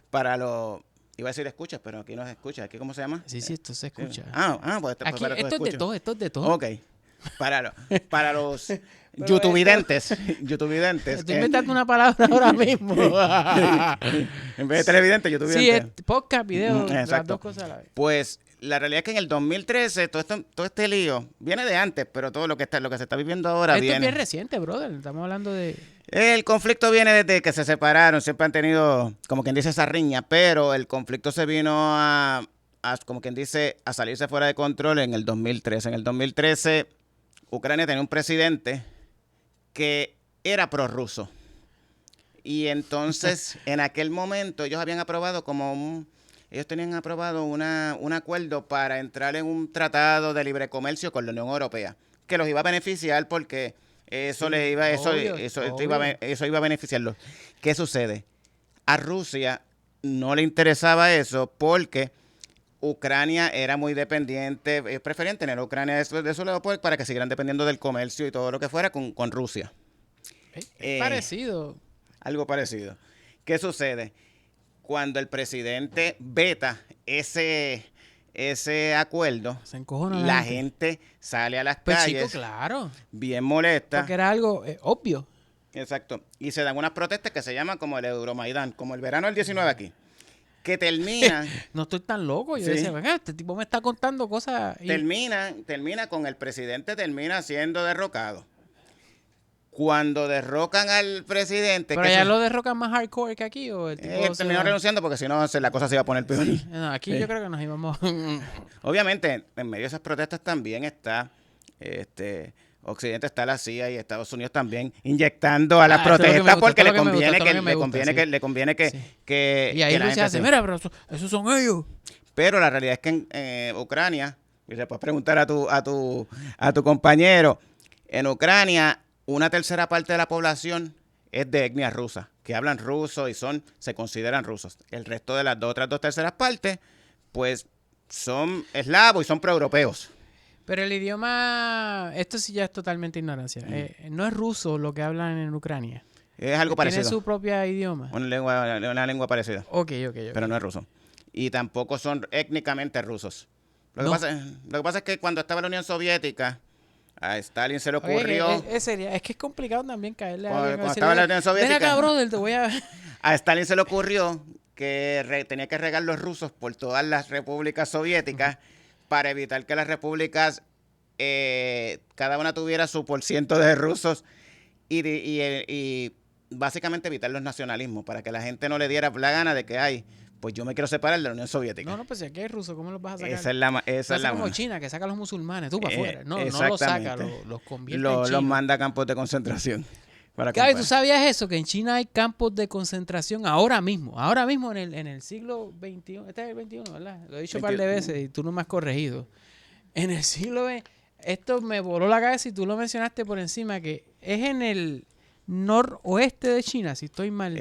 para lo... Iba a decir escuchas, pero aquí no se escucha. ¿Aquí cómo se llama? Sí, esto se escucha. Pues aquí, para esto es de todo. Ok. Para los youtuvidentes. Estoy inventando una palabra ahora mismo. En vez de televidente, youtuvidente. Sí, podcast, video, las Exacto. dos cosas a la vez. Pues la realidad es que en el 2013 todo este lío viene de antes, pero todo lo que se está viviendo ahora Esto viene. es bien reciente, brother. Estamos hablando de... El conflicto viene desde que se separaron, siempre han tenido, como quien dice, esa riña, pero el conflicto se vino a como quien dice, a salirse fuera de control en el 2013. En el 2013, Ucrania tenía un presidente que era prorruso. Y entonces, en aquel momento, ellos habían aprobado ellos tenían aprobado un acuerdo para entrar en un tratado de libre comercio con la Unión Europea, que los iba a beneficiar porque eso iba a beneficiarlos. ¿Qué sucede? A Rusia no le interesaba eso porque Ucrania era muy dependiente, preferían tener a Ucrania de su lado para que siguieran dependiendo del comercio y todo lo que fuera con Rusia. Parecido. Algo parecido. ¿Qué sucede? Cuando el presidente veta ese acuerdo, se encojona la gente sale a las pues calles, chico, claro, bien molesta. porque era algo obvio. Exacto. Y se dan unas protestas que se llaman como el Euromaidán, como el verano del 19 aquí, que termina... No estoy tan loco. Yo Sí. decía, venga, este tipo me está contando cosas. Termina con el presidente siendo derrocado. Cuando derrocan al presidente... ¿Pero allá lo derrocan más hardcore que aquí? ¿O el tipo terminó renunciando porque si no la cosa se iba a poner peor. No, aquí yo creo que nos íbamos... Obviamente, en medio de esas protestas también está... Occidente, está la CIA y Estados Unidos también inyectando a las protestas porque le conviene que y ahí Rusia hace, mira, pero esos son ellos. Pero la realidad es que en Ucrania, y le puedes preguntar a tu compañero, en Ucrania una tercera parte de la población es de etnia rusa, que hablan ruso y se consideran rusos. El resto de las otras dos terceras partes, pues son eslavos y son proeuropeos. Pero el idioma, esto sí ya es totalmente ignorancia. No es ruso lo que hablan en Ucrania. Es algo parecido. Tiene su propio idioma. Una lengua parecida. Ok. Pero no es ruso. Y tampoco son étnicamente rusos. Lo que pasa es que cuando estaba la Unión Soviética, a Stalin se le ocurrió... Es que es complicado también caerle a alguien. Cuando estaba la Unión Soviética... Ven acá, brother, te voy a... A Stalin se le ocurrió que tenía que regar los rusos por todas las repúblicas soviéticas para evitar que las repúblicas cada una tuviera su porciento de rusos y básicamente evitar los nacionalismos para que la gente no le diera la gana de que pues yo me quiero separar de la Unión Soviética. No, pues si aquí hay rusos, ¿cómo los vas a sacar? Esa es la como China, que saca a los musulmanes, tú para afuera. No los saca, los convierte en chinos. Los manda a campos de concentración. Gaby, ¿tú sabías eso? Que en China hay campos de concentración ahora mismo en el siglo XXI. Este es el XXI, ¿verdad? Lo he dicho un par de veces y tú no me has corregido. En el siglo XX, esto me voló la cabeza y tú lo mencionaste por encima, que es en el noroeste de China, si estoy mal.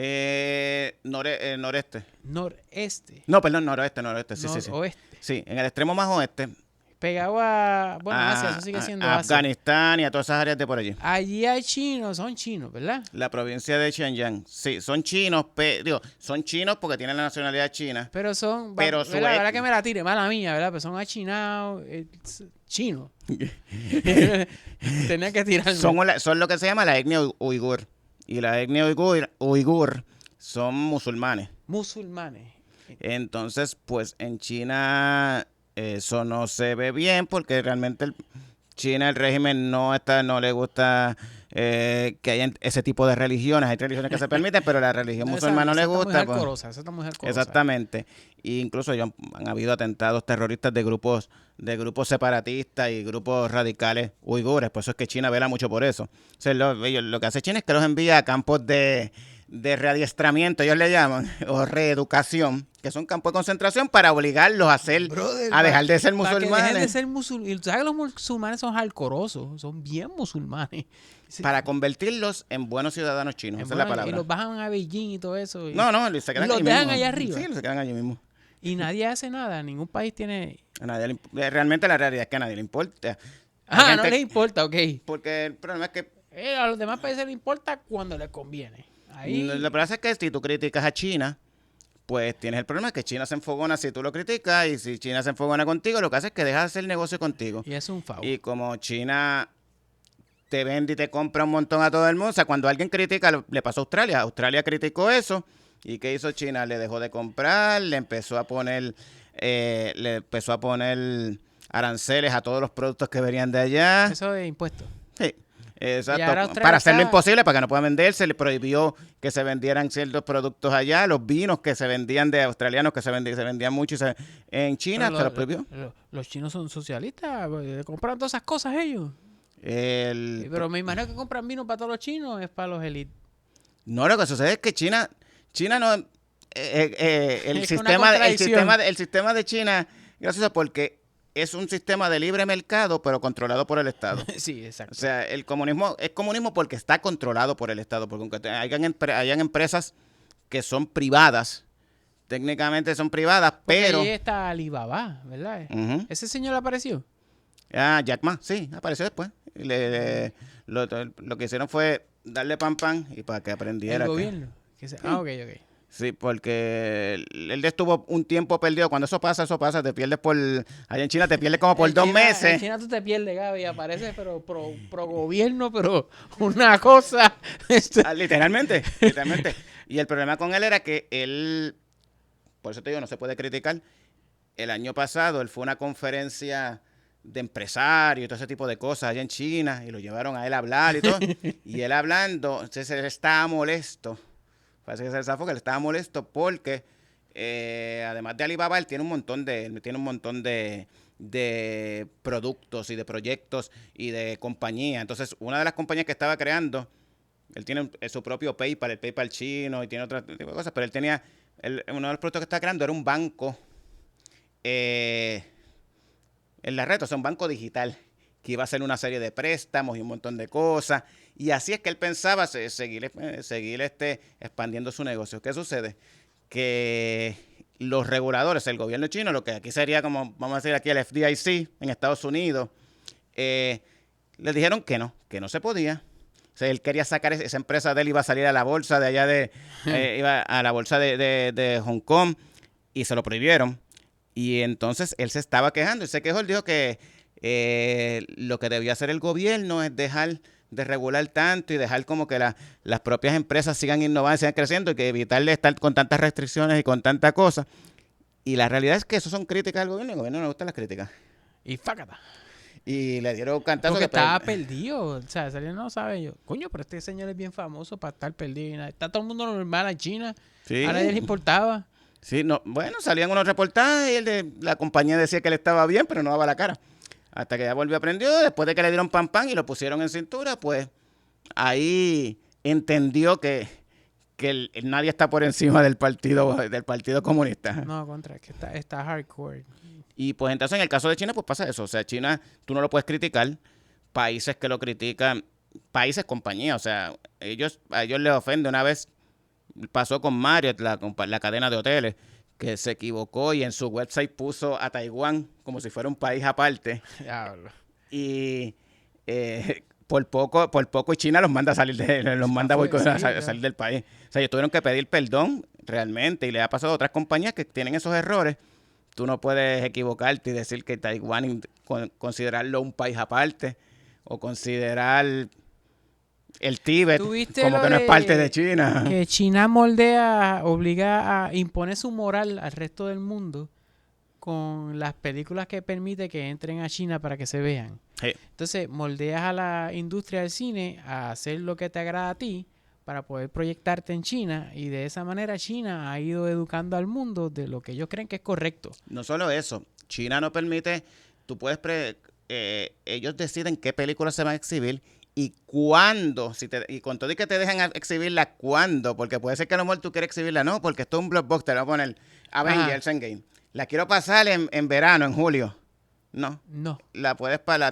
Noreste. Noreste. No, perdón, noroeste. Sí. Oeste. Sí, en el extremo más oeste. Pegado a... Bueno, Asia, eso sigue siendo Asia. Afganistán y a todas esas áreas de por allí. Allí hay chinos, son chinos, ¿verdad? La provincia de Xinjiang. Sí, son chinos, son chinos porque tienen la nacionalidad china. Pero son... la verdad que me la tire, mala mía, ¿verdad? Pero son achinados, chinos. Tenía que tirarme. Son lo que se llama la etnia uigur. Y la etnia uigur son musulmanes. Entonces, pues en China... Eso no se ve bien porque realmente China, el régimen no le gusta que hay ese tipo de religiones. Hay religiones que se permiten, pero la religión musulmana no le gusta. Esa está muy hardcore. Exactamente. E incluso han habido atentados terroristas de grupos separatistas y grupos radicales uigures. Por eso es que China vela mucho por eso. O sea, lo que hace China es que los envía a campos de readiestramiento, ellos le llaman, o reeducación, que son campos de concentración para obligarlos a dejar de ser musulmanes. Para que dejen de ser musulmanes. ¿Sabes que los musulmanes son hardcoreosos? Son bien musulmanes. Para convertirlos en buenos ciudadanos chinos, esa es la palabra. Y los bajan a Beijing y todo eso. No, se quedan y los dejan allá arriba. Sí, se quedan allí mismo. Y nadie hace nada, ningún país tiene... Realmente la realidad es que a nadie le importa. No les importa, ok. Porque el problema es que... a los demás países les importa cuando les conviene. Ahí... Lo que pasa es que si tú criticas a China, pues tienes el problema de que China se enfogona si tú lo criticas, y si China se enfogona contigo, lo que hace es que deja de hacer negocio contigo. Y es un favor. Y como China te vende y te compra un montón a todo el mundo, o sea, cuando alguien critica, le pasó a Australia. Australia criticó eso, ¿y qué hizo China? Le dejó de comprar, le empezó a poner aranceles a todos los productos que venían de allá. Eso de impuestos. Sí. Exacto, para hacerlo imposible, para que no pueda venderse, le prohibió que se vendieran ciertos productos allá, los vinos que se vendían de australianos, que se vendían mucho en China, se los prohibió. Los chinos son socialistas, compran todas esas cosas ellos. Pero me imagino que compran vino para todos los chinos, es para los élites. No, lo que sucede es que China no... el sistema de China, gracias a porque es un sistema de libre mercado, pero controlado por el Estado. Sí, exacto. O sea, el comunismo es comunismo porque está controlado por el Estado. Porque aunque hayan empresas que son privadas, técnicamente son privadas, pero... Ahí está Alibaba, ¿verdad? ¿Ese señor apareció? Jack Ma, sí, apareció después. Lo que hicieron fue darle pan y para que aprendiera. ¿El gobierno? Ok. Sí, porque él estuvo un tiempo perdido. Cuando eso pasa, te pierdes allá en China te pierdes como por 2 meses. En China tú te pierdes, Gaby, apareces, pero pro gobierno, pero una cosa... Literalmente. Y el problema con él era que él, por eso te digo, no se puede criticar. El año pasado él fue a una conferencia de empresarios y todo ese tipo de cosas allá en China y lo llevaron a él a hablar y todo. Y él hablando, entonces él estaba molesto. Parece que se zafó que él estaba molesto porque además de Alibaba, él tiene un montón de productos y de proyectos y de compañías. Entonces, una de las compañías que estaba creando, él tiene su propio PayPal, el PayPal chino, y tiene otro tipo de cosas, pero él tenía, uno de los productos que estaba creando era un banco en la red, o sea, un banco digital, que iba a hacer una serie de préstamos y un montón de cosas. Y así es que él pensaba seguir expandiendo su negocio. ¿Qué sucede? Que los reguladores, el gobierno chino, lo que aquí sería como, vamos a decir aquí el FDIC en Estados Unidos, le dijeron que no se podía. O sea, él quería sacar esa empresa de él, iba a salir a la bolsa de allá iba a la bolsa de Hong Kong, y se lo prohibieron. Y entonces él se estaba quejando, él se quejó, él dijo que lo que debía hacer el gobierno es dejar de regular tanto y dejar como que las propias empresas sigan innovando, sigan creciendo, y que evitarle estar con tantas restricciones y con tanta cosa. Y la realidad es que eso son críticas al gobierno, y al gobierno no le gustan las críticas. Y fácata. Y le dieron cantazo. Porque estaba perdido. O sea, alguien no sabe yo. Coño, pero este señor es bien famoso para estar perdido. Está todo el mundo normal en China. Sí. A nadie le importaba. Sí, no, bueno, salían unos reportajes y la compañía decía que él estaba bien, pero no daba la cara. Hasta que ya volvió, aprendió, después de que le dieron pan y lo pusieron en cintura, pues ahí entendió que nadie está por encima del partido comunista. No, contra, es que está hardcore. Y pues entonces en el caso de China, pues pasa eso. O sea, China, tú no lo puedes criticar. Países que lo critican, compañías, o sea, a ellos les ofende. Una vez pasó con Marriott, la cadena de hoteles, que se equivocó y en su website puso a Taiwán como si fuera un país aparte. Diablo. Y por poco y China los manda a salir a salir del país. O sea, ellos tuvieron que pedir perdón realmente, y le ha pasado a otras compañías que tienen esos errores. Tú no puedes equivocarte y decir que Taiwán, considerarlo un país aparte, o considerar el Tíbet como que no es parte de China. Que China obliga a imponer su moral al resto del mundo con las películas que permite que entren a China para que se vean. Sí. Entonces, moldeas a la industria del cine a hacer lo que te agrada a ti para poder proyectarte en China y de esa manera China ha ido educando al mundo de lo que ellos creen que es correcto. No solo eso, China no permite, tú puedes, ellos deciden qué películas se van a exhibir y cuándo, y con todo y que te dejan exhibirla, cuándo, porque puede ser que a lo mejor tú quieres exhibirla, no, porque esto es un blockbuster, vamos a poner Avengers Endgame. La quiero pasar en verano, en julio. No, No. la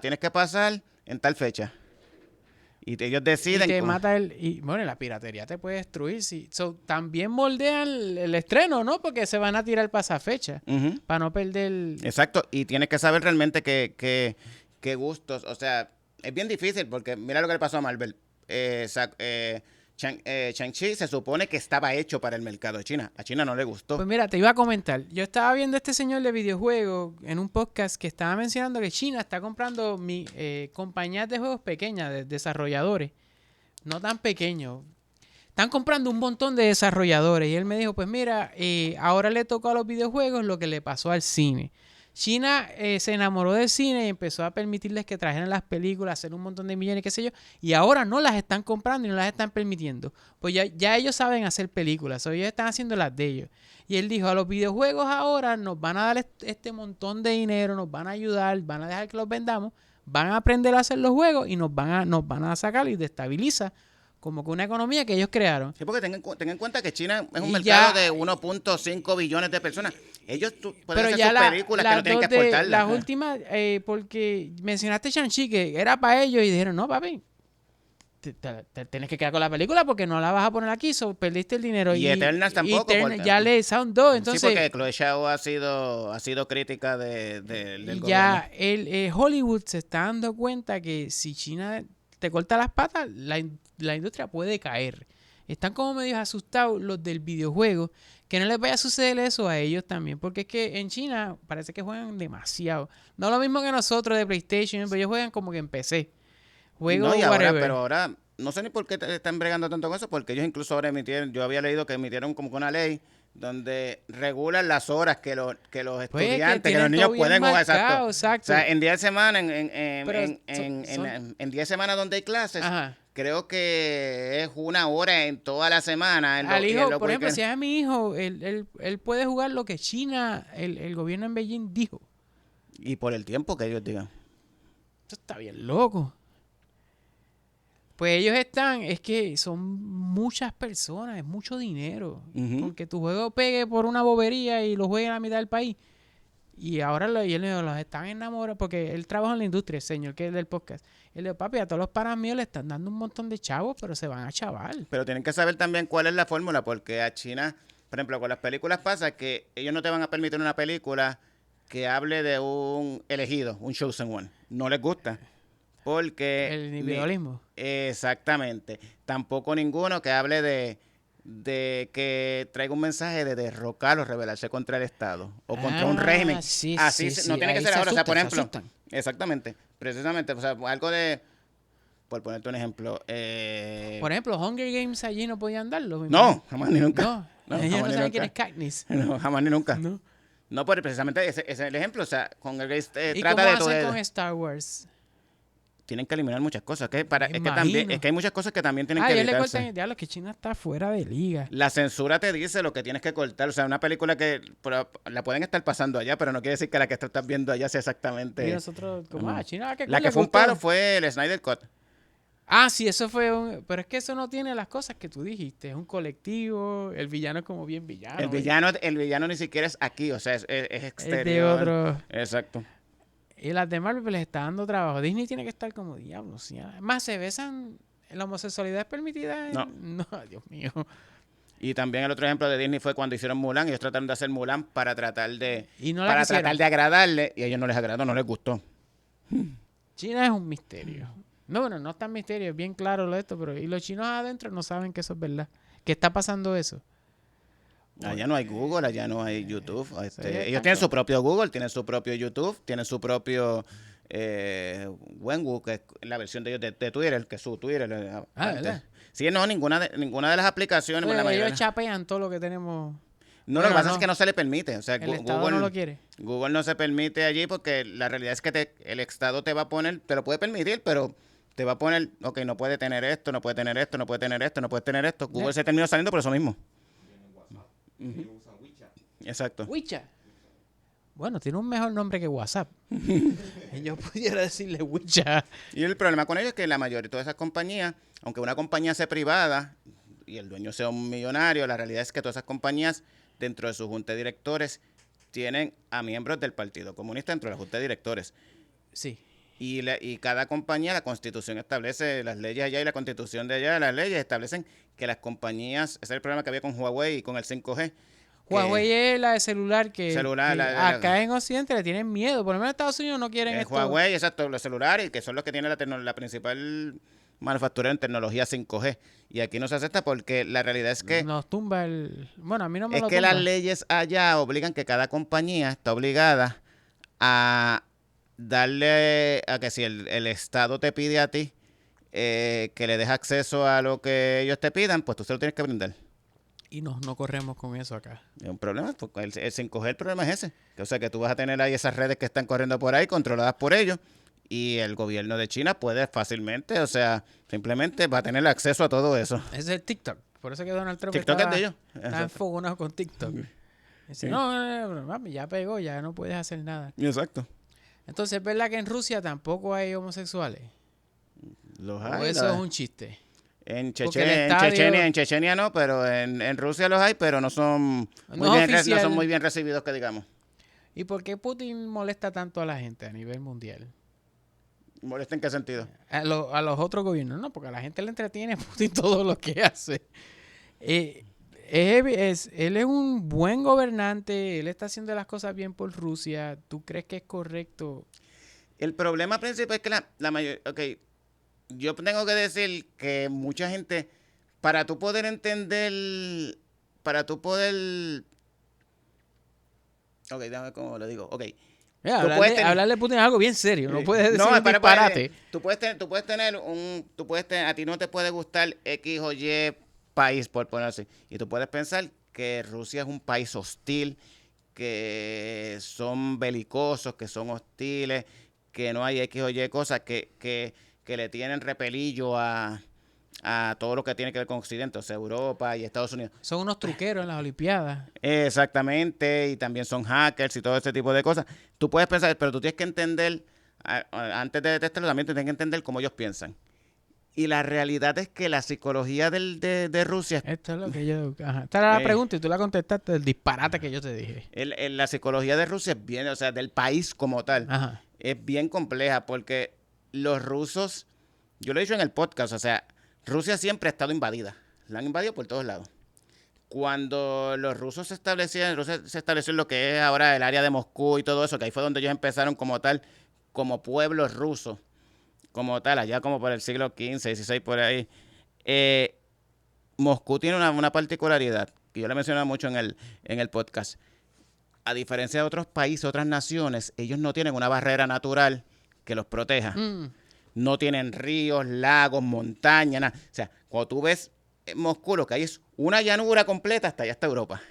tienes que pasar en tal fecha. Y ellos Y deciden. te mata y bueno, la piratería te puede destruir. Sí. So, también moldean el estreno, ¿no? Porque se van a tirar para esa fecha. Ujú. Para no perder. Exacto, y tienes que saber realmente qué gustos, o sea, es bien difícil porque mira lo que le pasó a Marvel. Shang-Chi se supone que estaba hecho para el mercado de China. A China no le gustó. Pues mira, te iba a comentar. Yo estaba viendo a este señor de videojuegos en un podcast que estaba mencionando que China está comprando compañías de juegos pequeñas, de desarrolladores. No tan pequeños. Están comprando un montón de desarrolladores. Y él me dijo, pues mira, ahora le tocó a los videojuegos lo que le pasó al cine. China se enamoró del cine y empezó a permitirles que trajeran las películas, hacer un montón de millones, qué sé yo, y ahora no las están comprando y no las están permitiendo. Pues ya ellos saben hacer películas, o ellos están haciendo las de ellos. Y él dijo, a los videojuegos ahora nos van a dar este montón de dinero, nos van a ayudar, van a dejar que los vendamos, van a aprender a hacer los juegos y nos van a sacar y destabiliza como que una economía que ellos crearon. Sí, porque ten en cuenta que China es un Y mercado ya- de 1.5 billones de personas. Ellos pueden Pero hacer ya sus películas que no tienen que exportarlas. las últimas, porque mencionaste Shang-Chi, que era para ellos, y dijeron, no, papi, tienes que quedar con la película porque no la vas a poner aquí, perdiste el dinero. Y Eternals tampoco, Ya le Sound 2, Sí, entonces, porque Chloe Zhao ha sido crítica del y gobierno. ya Hollywood se está dando cuenta que si China te corta las patas, la industria puede caer. Están como medio asustados los del videojuego, que no les vaya a suceder eso a ellos también, porque es que en China parece que juegan demasiado. No lo mismo que nosotros de PlayStation, pero ellos juegan como que en PC. Juego No, y ahora, whatever. pero ahora, no sé ni por qué están bregando tanto con eso, porque ellos incluso ahora yo había leído que emitieron como que una ley donde regulan las horas que los Pues es estudiantes, que tienen los niños todo bien pueden jugar, marcado, exacto. O sea, en 10 semanas, Pero en 10 semanas donde hay clases, Ajá. creo que es una hora en toda la semana. Al y en hijo, los por ejemplo, weekends. si es a mi hijo, él puede jugar lo que China, el gobierno en Beijing dijo. Y por el tiempo que ellos digan. Esto está bien loco. Pues ellos es que son muchas personas, es mucho dinero. Ujú. Porque tu juego pegue por una bobería y lo juegue en la mitad del país. Y ahora él los están enamorando, porque él trabaja en la industria, el señor que es del podcast. Él le dijo, papi, a todos los panas míos le están dando un montón de chavos, pero se van a chaval. Pero tienen que saber también cuál es la fórmula, porque a China, por ejemplo, con las películas pasa que ellos no te van a permitir una película que hable de un elegido, un chosen one. No les gusta. Porque... El individualismo. Exactamente. Tampoco ninguno que hable de que traiga un mensaje de derrocar o rebelarse contra el Estado o contra un régimen. Sí, Así sí, no sí. tiene que Ahí ser se ahora. O sea, asustan, por se ejemplo, asustan. exactamente, precisamente, o sea, algo de, por ponerte un ejemplo, Por ejemplo, Hunger Games allí no podían darlo. no, jamás ni nunca. No, No, ellos jamás no ni saben quién nunca. es Katniss. No, jamás ni nunca. No. No, pero precisamente ese es el ejemplo. O sea, con el Gates ¿Y trata cómo de todo. hacen con Star Wars? Tienen que eliminar muchas cosas. Me Es que también, imagino. es que hay muchas cosas que también tienen que Ellos le evitarse. cortan, diablo, que China está fuera de liga. La censura te dice lo que tienes que cortar. O sea, una película que la pueden estar pasando allá, pero no quiere decir que la que estás viendo allá sea exactamente. Y nosotros, como, China, ¿qué La cool que le fue un gustó? paro fue el Snyder Cut. Sí, eso fue un... Pero es que eso no tiene las cosas que tú dijiste. Es un colectivo, el villano es como bien villano. El villano ni siquiera es aquí, o sea, es exterior. Es de otro... Exacto. Y las de Marvel les está dando trabajo. Disney tiene que estar como diablos. ¿Sí? Más se besan... ¿La homosexualidad es permitida? No. No, Dios mío. Y también el otro ejemplo de Disney fue cuando hicieron Mulan. Ellos trataron de hacer Mulan para tratar de Y no la para quisieron. tratar de agradarle y a ellos no les agradó, no les gustó. China es un misterio. No, bueno, no es tan misterio, es bien claro lo de esto, pero y los chinos adentro no saben que eso es verdad. Que está pasando eso. Allá no hay Google, allá no hay YouTube. Sí, Ellos tienen su propio Google, tienen su propio YouTube, tienen su propio Wenwu, que es la versión de ellos de Twitter, que es su Twitter. ¿Verdad? Sí, no, ninguna de las aplicaciones. Pues la mayoría. ellos chapean todo lo que tenemos. No, lo Bueno, que pasa no. es que no se le permite. O sea, El Estado no lo quiere. Google no se permite allí porque la realidad es que el Estado te va a poner, te lo puede permitir, pero te va a poner, ok, no puede tener esto, no puede tener esto, no puede tener esto, no puede tener esto. Google se terminó saliendo por eso mismo. Exacto. WeChat. Bueno, tiene un mejor nombre que WhatsApp. Yo pudiera decirle WeChat. Y el problema con ellos es que la mayoría de todas esas compañías, aunque una compañía sea privada y el dueño sea un millonario, la realidad es que todas esas compañías, dentro de su junta de directores, tienen a miembros del Partido Comunista dentro de la junta de directores. Sí. Y cada compañía, la Constitución establece las leyes allá y la Constitución de allá, las leyes establecen que las compañías, ese es el problema que había con Huawei y con el 5G. Huawei es la de celular que acá en Occidente le tienen miedo. Por lo menos en Estados Unidos no quieren esto. Huawei, exacto, los celulares, que son los que tienen la principal manufacturera en tecnología 5G. Y aquí no se acepta porque la realidad es que... Nos tumba el... Bueno, a mí no me es lo que tumba. las leyes allá obligan que cada compañía está obligada a darle a que si el Estado te pide a ti que le des acceso a lo que ellos te pidan, pues tú se lo tienes que brindar. Y no corremos con eso acá. Es un problema, porque el 5G el problema es ese. O sea, que tú vas a tener ahí esas redes que están corriendo por ahí, controladas por ellos, y el gobierno de China puede fácilmente, o sea, simplemente va a tener acceso a todo eso. Ese es el TikTok. Por eso que Donald Trump TikTok es de ellos. está enfogonado con TikTok. Dice, no, mami, ya pegó, ya no puedes hacer nada. Exacto. Entonces, ¿es verdad que en Rusia tampoco hay homosexuales? Los ¿O hay. eso es un chiste? En Porque el estadio- Chechenia no, pero en Rusia los hay, pero no son No es oficial. no son muy bien recibidos, que digamos. ¿Y por qué Putin molesta tanto a la gente a nivel mundial? ¿Molesta en qué sentido? A los otros gobiernos, no, porque a la gente le entretiene a Putin todo lo que hace. Él es un buen gobernante, él está haciendo las cosas bien por Rusia. ¿Tú crees que es correcto? El problema principal es que la mayoría... Ok, yo tengo que decir que mucha gente, para tú poder entender... Para tú poder... Ok, déjame ver cómo lo digo. Ok. Mira, Tú puedes tener- hablarle a Putin es algo bien serio, no puedes decir No, un disparate. tú puedes tener a ti no te puede gustar X o Y país, por ponerlo así. Y tú puedes pensar que Rusia es un país hostil, que son belicosos, que son hostiles, que no hay X o Y cosas, que le tienen repelillo a todo lo que tiene que ver con Occidente, o sea, Europa y Estados Unidos. Son unos truqueros en las Olimpiadas. Exactamente, y también son hackers y todo ese tipo de cosas. Tú puedes pensar, pero tú tienes que entender, antes de detestarlo, también tú tienes que entender cómo ellos piensan. Y la realidad es que la psicología de Rusia, Esto es lo que yo... Ajá. Esta era la pregunta y tú la contestaste del disparate que yo te dije. la psicología de Rusia es bien, o sea, del país como tal, Ajá. es bien compleja porque los rusos, yo lo he dicho en el podcast, o sea, Rusia siempre ha estado invadida. La han invadido por todos lados. Cuando los rusos se establecieron, Rusia se estableció en lo que es ahora el área de Moscú y todo eso, que ahí fue donde ellos empezaron como tal, como pueblos rusos, como tal, allá como por el siglo XV, XVI, por ahí. Moscú tiene una particularidad, que yo le mencionaba mucho en el podcast. A diferencia de otros países, otras naciones, ellos no tienen una barrera natural que los proteja. No tienen ríos, lagos, montañas, nada. O sea, cuando tú ves Moscú, lo que hay es una llanura completa hasta allá, hasta Europa.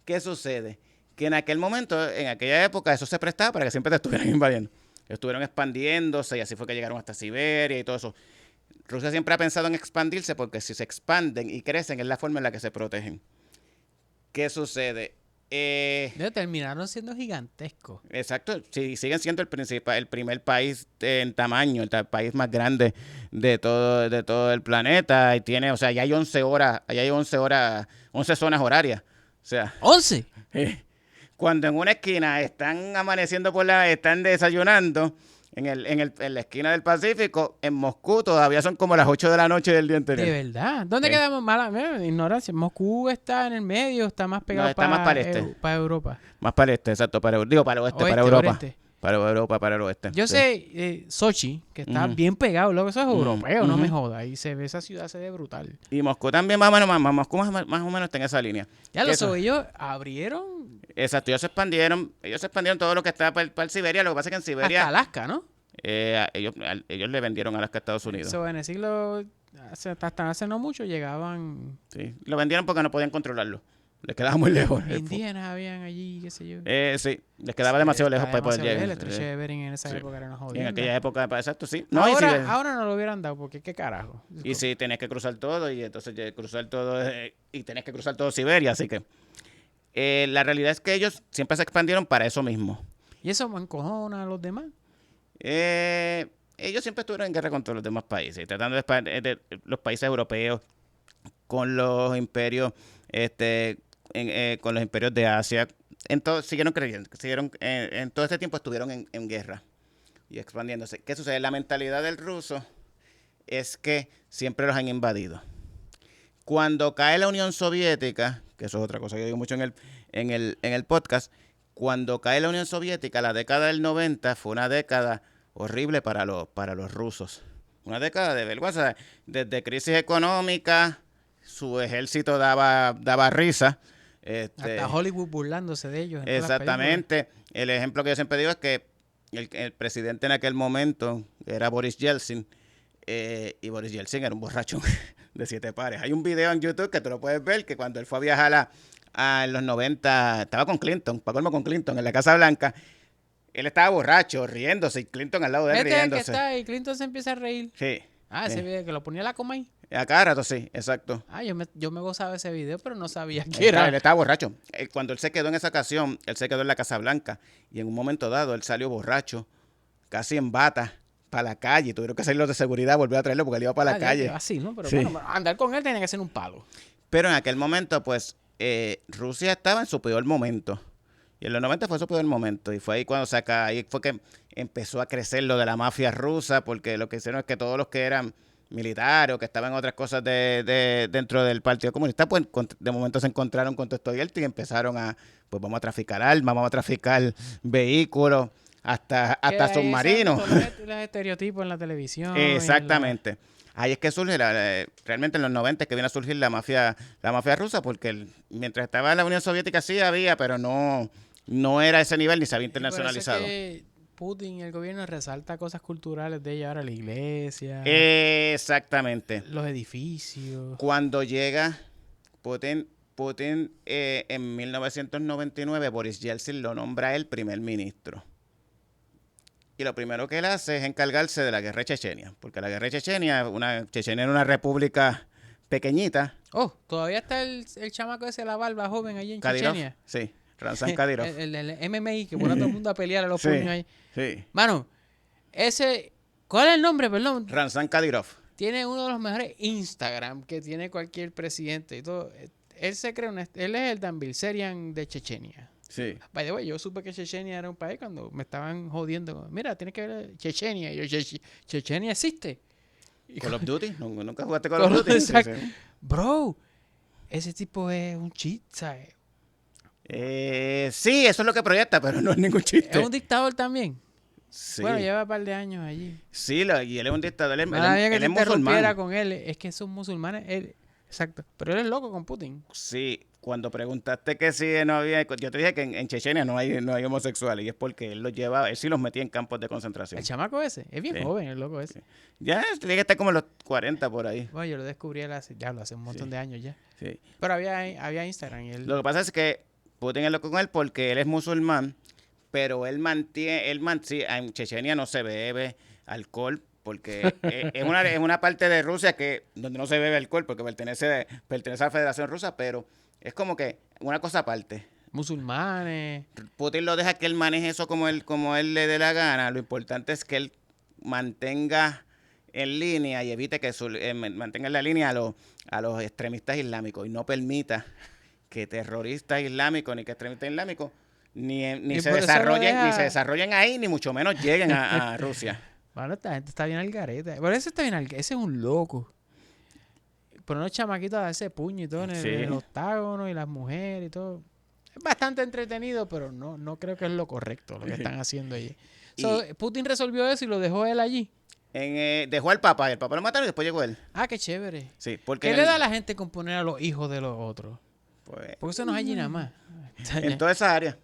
¿Qué sucede? Que en aquel momento, en aquella época, eso se prestaba para que siempre te estuvieran invadiendo. Estuvieron expandiéndose y así fue que llegaron hasta Siberia y todo eso. Rusia siempre ha pensado en expandirse porque si se expanden y crecen es la forma en la que se protegen. ¿Qué sucede? Terminaron siendo gigantescos. Exacto, sí, siguen siendo el primer país en tamaño, el país más grande de todo el planeta. Y tiene, o sea, ya hay 11 horas, 11 zonas horarias. O sea, ¡11! Cuando en una esquina están amaneciendo están desayunando, en la esquina del Pacífico, en Moscú todavía son como las 8 de la noche del día anterior. De verdad. ¿Dónde quedamos? Mala ignorancia. Moscú está en el medio, está más pegado está más para el este. para Europa. Más para el este, exacto. Para el oeste, para Europa. Oriente. Para Europa, para el oeste. Yo sé, Sochi, que está bien pegado, luego eso es europeo, no me joda. Y se ve esa ciudad, se ve brutal. Y Moscú también, Moscú más o menos está en esa línea. Ya lo sé, ellos abrieron. Exacto, ellos se expandieron todo lo que está para el Siberia. Lo que pasa es que en Siberia. Hasta Alaska, ¿no? Ellos le vendieron Alaska a Estados Unidos. Eso en el siglo. Hasta hace no mucho llegaban. Sí, lo vendieron porque no podían controlarlo. Les quedaba muy lejos. Indígenas habían allí, qué sé yo. Sí, les quedaba demasiado lejos para poder llegar. El llegar. estrecho de Bering en esa época era una jodida. En aquella época, exacto, sí. No, ahora no lo hubieran dado, porque qué carajo. Y sí, tenés que cruzar todo, y entonces cruzar todo, y tenés que cruzar todo Siberia, así que la realidad es que ellos siempre se expandieron para eso mismo. ¿Y eso encojona a los demás? Ellos siempre estuvieron en guerra con todos los demás países, tratando de expandir los países europeos con los imperios, con los imperios de Asia. Siguieron creyendo, en todo este tiempo estuvieron en guerra y expandiéndose. ¿Qué sucede? La mentalidad del ruso es que siempre los han invadido. Cuando cae la Unión Soviética, que eso es otra cosa que digo mucho en el podcast, cuando cae la Unión Soviética, la década del 90 fue una década horrible para los rusos. Una década de vergüenza. Desde crisis económica, su ejército daba risa. Hasta Hollywood burlándose de ellos. Exactamente. El ejemplo que yo siempre digo es que el presidente en aquel momento era Boris Yeltsin. Y Boris Yeltsin era un borracho de 7 pares. Hay un video en YouTube que tú lo puedes ver, que cuando él fue a viajar en los 90, estaba con Clinton, para colmo con Clinton, en la Casa Blanca. Él estaba borracho, riéndose, y Clinton al lado de él riéndose. Es que está y Clinton se empieza a reír. Sí. Ese video que lo ponía la coma ahí. A cada rato, sí, exacto. Yo me gozaba ese video, pero no sabía qué era. Él estaba borracho. Cuando él se quedó en esa ocasión, él se quedó en la Casa Blanca, y en un momento dado él salió borracho, casi en bata, para la calle. Tuvieron que salir los de seguridad, volver a traerlo porque él iba para la calle. Así, ¿no? Pero sí. Bueno, andar con él tenía que ser un palo. Pero en aquel momento, pues, Rusia estaba en su peor momento. Y en los 90 fue su peor momento. Y fue ahí cuando ahí fue que empezó a crecer lo de la mafia rusa, porque lo que hicieron es que todos los que eran militares o que estaban en otras cosas dentro del Partido Comunista, pues de momento se encontraron con todo esto abierto y empezaron pues vamos a traficar armas, vamos a traficar vehículos, hasta submarinos. Los estereotipos en la televisión. Exactamente. Ahí es que surge, realmente en los 90 es que viene a surgir la mafia rusa, porque mientras estaba la Unión Soviética sí había, pero no era ese nivel ni se había internacionalizado. Y por eso es que Putin y el gobierno resalta cosas culturales de ella ahora, la iglesia. Exactamente. Los edificios. Cuando llega Putin en 1999, Boris Yeltsin lo nombra el primer ministro. Y lo primero que él hace es encargarse de la guerra de Chechenia, porque la guerra de Chechenia era una república pequeñita. Oh, todavía está el chamaco ese de la barba joven allí en Kadyrov, Chechenia. Sí, Ramzan Kadyrov. el MMI, que pone a todo el mundo a pelear a los puños ahí. Sí. Mano, ¿cuál es el nombre, perdón? Ramzan Kadyrov. Tiene uno de los mejores Instagram que tiene cualquier presidente y todo. Él él es el Dan Bilzerian de Chechenia. Sí. By the way, yo supe que Chechenia era un país cuando me estaban jodiendo. Mira, tienes que ver Chechenia. Y yo, Chechenia existe. Call of Duty. Nunca jugaste Call of Duty. Sí. Bro, ese tipo es un cheat, ¿sabes? Sí, eso es lo que proyecta, pero no es ningún chiste. Es un dictador también. Sí. Bueno, lleva un par de años allí. Sí, y él es un dictador. Él es musulmán. Con él. Es que son musulmanes. Exacto. Pero él es loco con Putin. Sí, cuando preguntaste que si no había... Yo te dije que en Chechenia no hay homosexuales, y es porque él sí los metía en campos de concentración. El chamaco ese. Es bien joven, el loco ese. Ya, tiene que estar como en los 40 por ahí. Bueno, yo lo descubrí hace un montón de años ya. Sí. Pero había Instagram. Y Lo que pasa es que Putin es loco con él porque él es musulmán, pero él sí, en Chechenia no se bebe alcohol, porque es una parte de Rusia donde no se bebe alcohol, porque pertenece a la Federación Rusa, pero es como que una cosa aparte. Musulmanes. Putin lo deja que él maneje eso como él le dé la gana. Lo importante es que él mantenga en línea y evite que mantenga en la línea a los extremistas islámicos y no permita que terroristas islámicos ni que extremistas islámicos ni se desarrollen ahí, ni mucho menos lleguen a Rusia. Bueno, esta gente está bien al garete. Pero ese está bien ese es un loco. Pero unos chamaquitos a ese puño y todo en el octágono y las mujeres y todo. Es bastante entretenido, pero no creo que es lo correcto lo que están haciendo allí. Putin resolvió eso y lo dejó él allí. Dejó al Papa, el Papa lo mataron y después llegó él. Ah, qué chévere. Sí, porque ¿Qué le da a la gente con poner a los hijos de los otros? Pues, porque eso no es allí nada más. En toda esa área.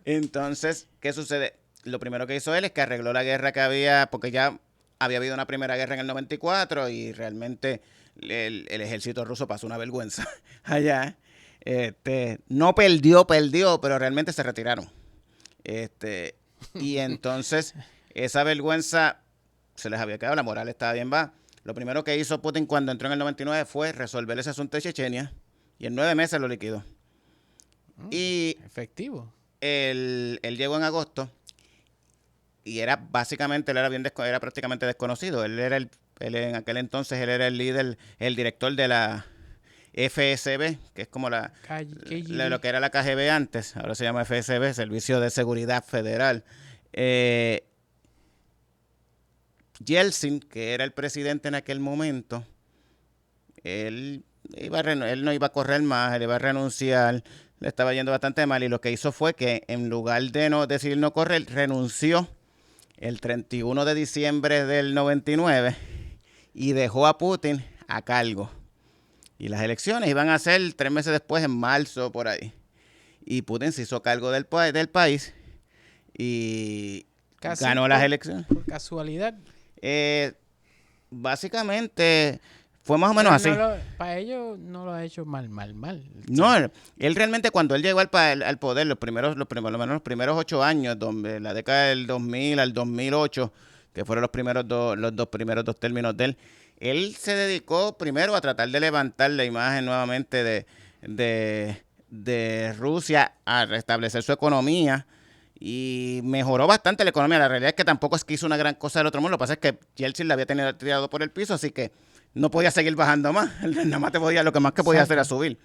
Entonces, ¿qué sucede? Lo primero que hizo él es que arregló la guerra que había, porque ya había habido una primera guerra en el 94 y realmente el ejército ruso pasó una vergüenza allá. No perdió, pero realmente se retiraron. Y entonces esa vergüenza se les había quedado, la moral estaba bien baja. Lo primero que hizo Putin cuando entró en el 99 fue resolver ese asunto de Chechenia y en 9 meses lo liquidó. Y efectivo. Él llegó en agosto y era básicamente, era prácticamente desconocido. Él en aquel entonces él era el líder, el director de la FSB, que es como lo que era la KGB antes, ahora se llama FSB, Servicio de Seguridad Federal. Yeltsin, que era el presidente en aquel momento, él no iba a correr más, él iba a renunciar, le estaba yendo bastante mal y lo que hizo fue que en lugar de decidir no correr, renunció el 31 de diciembre del 99 y dejó a Putin a cargo. Y las elecciones iban a ser 3 meses después, en marzo, por ahí. Y Putin se hizo cargo del país y ganó las elecciones. Por casualidad. Básicamente fue más o menos así. Para ellos no lo ha hecho mal. No, él realmente cuando él llegó al poder, los primeros 8 años, donde la década del 2000 al 2008, que fueron los dos primeros términos de él se dedicó primero a tratar de levantar la imagen nuevamente de Rusia, a restablecer su economía. Y mejoró bastante la economía. La realidad es que tampoco es que hizo una gran cosa del otro mundo. Lo que pasa es que Yeltsin la había tirado por el piso, así que no podía seguir bajando más. Nada más lo que más que podía hacer era subir.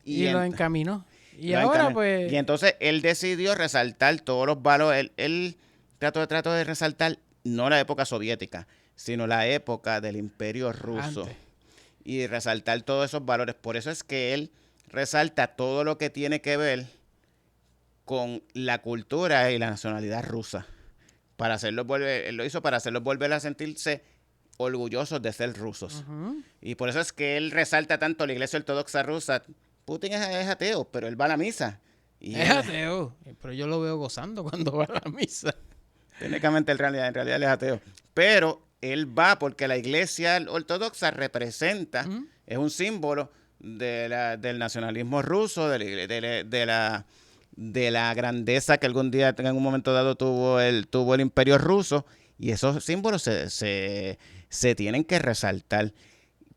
Y lo encaminó. Y ahora pues... Y entonces él decidió resaltar todos los valores. Él trató de resaltar no la época soviética, sino la época del Imperio Ruso. Antes. Y resaltar todos esos valores. Por eso es que él resalta todo lo que tiene que ver con la cultura y la nacionalidad rusa. Él lo hizo para hacerlos volver a sentirse orgullosos de ser rusos. Uh-huh. Y por eso es que él resalta tanto la Iglesia Ortodoxa rusa. Putin es ateo, pero él va a la misa. Es ateo, pero yo lo veo gozando cuando va a la misa. Técnicamente en realidad él es ateo. Pero él va porque la Iglesia Ortodoxa representa, uh-huh, es un símbolo del nacionalismo ruso, de la grandeza que algún día, en un momento dado, tuvo el Imperio Ruso, y esos símbolos se tienen que resaltar.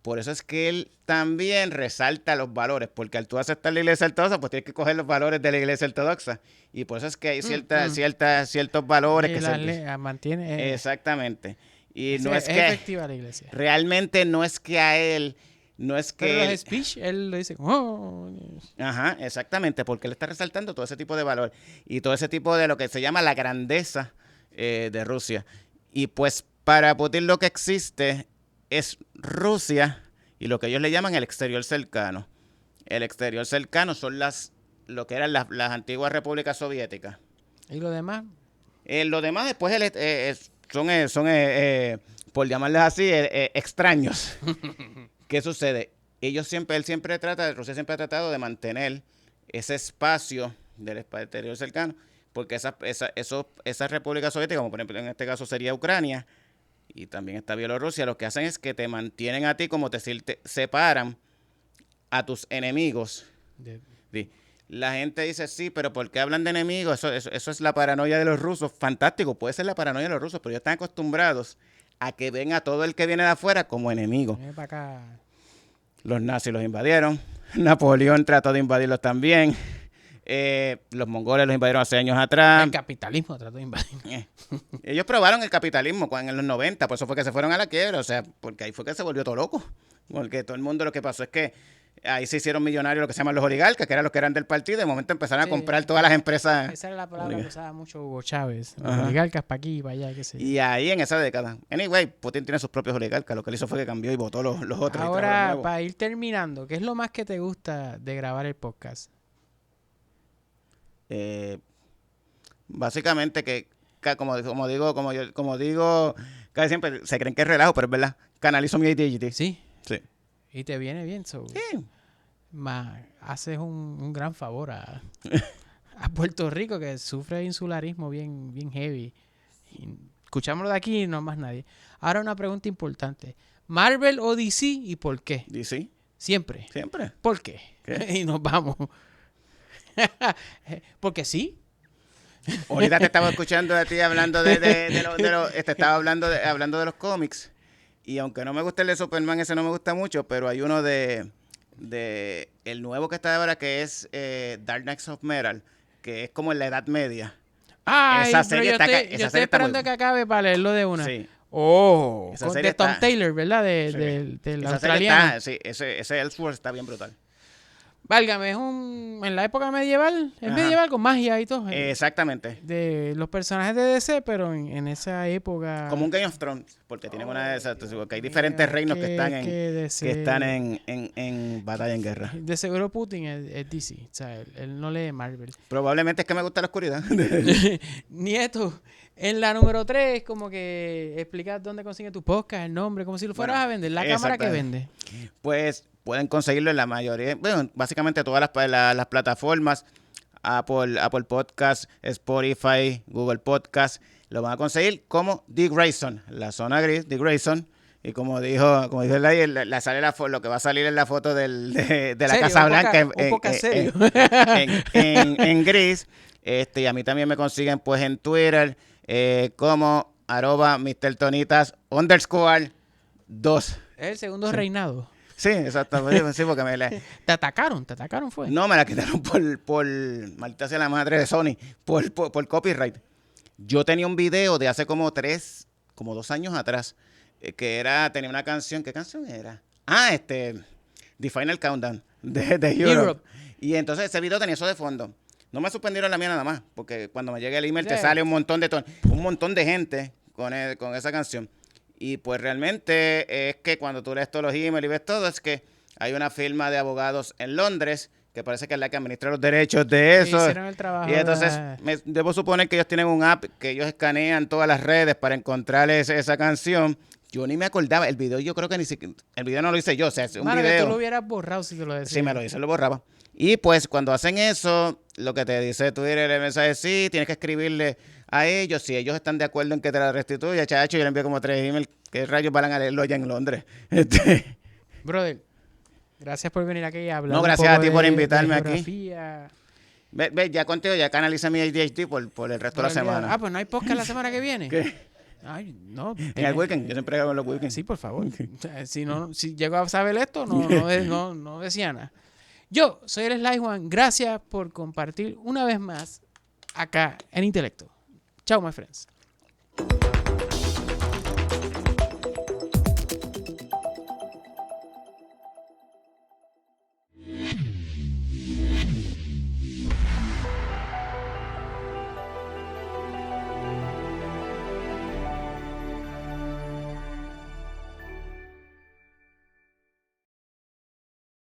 Por eso es que él también resalta los valores, porque al tú aceptar la Iglesia Ortodoxa, pues tienes que coger los valores de la Iglesia Ortodoxa. Y por eso es que hay ciertos valores y que se mantiene. Exactamente. Y no es que efectiva la Iglesia. Realmente no es que a él... No es que pero los speech, él lo dice. Oh. Ajá, exactamente, porque él está resaltando todo ese tipo de valor y todo ese tipo de lo que se llama la grandeza de Rusia. Y pues para Putin lo que existe es Rusia y lo que ellos le llaman el exterior cercano. El exterior cercano son lo que eran las antiguas repúblicas soviéticas. ¿Y lo demás? Lo demás después son por llamarles así, extraños. ¿Qué sucede? Rusia siempre ha tratado de mantener ese espacio del exterior cercano, porque esas repúblicas soviéticas, como por ejemplo en este caso sería Ucrania, y también está Bielorrusia, lo que hacen es que te mantienen a ti como te separan a tus enemigos. Sí. La gente dice, sí, pero ¿por qué hablan de enemigos? Eso es la paranoia de los rusos. Fantástico, puede ser la paranoia de los rusos, pero ellos están acostumbrados a que ven a todo el que viene de afuera como enemigo. Para acá. Los nazis los invadieron, Napoleón trató de invadirlos también, los mongoles los invadieron hace años atrás. El capitalismo trató de invadir. Ellos probaron el capitalismo en los 90, por eso fue que se fueron a la quiebra, o sea, porque ahí fue que se volvió todo loco, porque todo el mundo lo que pasó es que ahí se hicieron millonarios lo que se llaman los oligarcas, que eran los que eran del partido, y de momento empezaron a comprar todas las empresas. Esa era la palabra que usaba mucho Hugo Chávez. Los oligarcas para aquí y para allá, qué sé yo. Y ahí en esa década. Anyway, Putin tiene sus propios oligarcas. Lo que él hizo fue que cambió y votó los otros. Ahora, para ir terminando, ¿qué es lo más que te gusta de grabar el podcast? Básicamente que como digo, casi siempre se creen que es relajo, pero es verdad. Canalizo mi ADHD. Sí. Sí. Y te viene bien, Sí. Haces un gran favor a Puerto Rico, que sufre de insularismo bien, bien heavy. Y escuchámoslo de aquí y no más nadie. Ahora una pregunta importante. ¿Marvel o DC y por qué? DC. Siempre. Siempre. ¿Por qué? ¿Qué? Y nos vamos. Porque sí. Ahorita te estaba escuchando a ti hablando te estaba hablando de los cómics. Y aunque no me gusta el de Superman, ese no me gusta mucho, pero hay uno de el nuevo que está ahora, que es Dark Knights of Metal, que es como en la Edad Media. Ay, Esa pero serie yo está estoy, ca- yo esa estoy serie está muy esperando que acabe para leerlo de una. Sí. Oh, Esa con, serie de Tom está- Taylor, ¿verdad? Sí. Del Esa serie australiano. está, sí, ese Elseworld está bien brutal. Válgame, es en la época medieval, es Ajá. medieval con magia y todo. Exactamente. De los personajes de DC, pero en esa época. Como un Game of Thrones, porque tienen una de esas, porque hay diferentes reinos que están en batalla, en guerra. De seguro Putin es DC, o sea, él no lee Marvel. Probablemente es que me gusta la oscuridad. Nieto, en la número 3, como que explicas dónde consigue tu podcast, el nombre, como si lo fueras Bueno, a vender, la cámara que vende. Pues pueden conseguirlo en la mayoría, bueno, básicamente todas las plataformas, Apple Podcast, Spotify, Google Podcast, lo van a conseguir como The Grayson, la zona gris, The Grayson. Y como dijo el ahí, sale lo que va a salir en la foto de la ¿Serio? Casa Blanca Un podcast serio. en gris. Y a mí también me consiguen pues en Twitter como @MrTonitas_2. Es el segundo reinado. Sí, exactamente. Sí, porque Te atacaron fue. no, me la quitaron por maldita sea la madre de Sony, por copyright. Yo tenía un video de hace como 2 años atrás, tenía una canción. ¿Qué canción era? The Final Countdown de Europe. Y entonces ese video tenía eso de fondo. No me suspendieron la mía nada más, porque cuando me llega el email te sale un montón de gente con esa canción. Y pues realmente es que cuando tú lees todos los emails y ves todo, es que hay una firma de abogados en Londres que parece que es la que administra los derechos de eso. Hicieron el trabajo. Y entonces debo suponer que ellos tienen un app que ellos escanean todas las redes para encontrar esa canción. Yo ni me acordaba. El video yo creo que el video no lo hice yo. O sea, es un Mano, video. que tú lo hubieras borrado si te lo decías. Sí, me lo hice, lo borraba. Y pues cuando hacen eso, lo que te dice Twitter, el mensaje, sí, tienes que escribirle a ellos. Si ellos están de acuerdo en que te la restituya, chacho, yo le envío como 3 emails. ¿Qué rayos van a leerlo allá en Londres? Brother, gracias por venir aquí y hablar. No, un gracias poco a ti por invitarme aquí. geografía. Ve, ya contigo, ya canalicé mi ADHD por el resto de la semana. Pues no hay podcast la semana que viene. ¿Qué? Ay, no. En el weekend, yo siempre hago en los weekends. Sí, por favor. O sea, si llego a saber esto, no decía nada. Yo soy el Sly Juan. Gracias por compartir una vez más acá en Intelecto. Chao, my friends.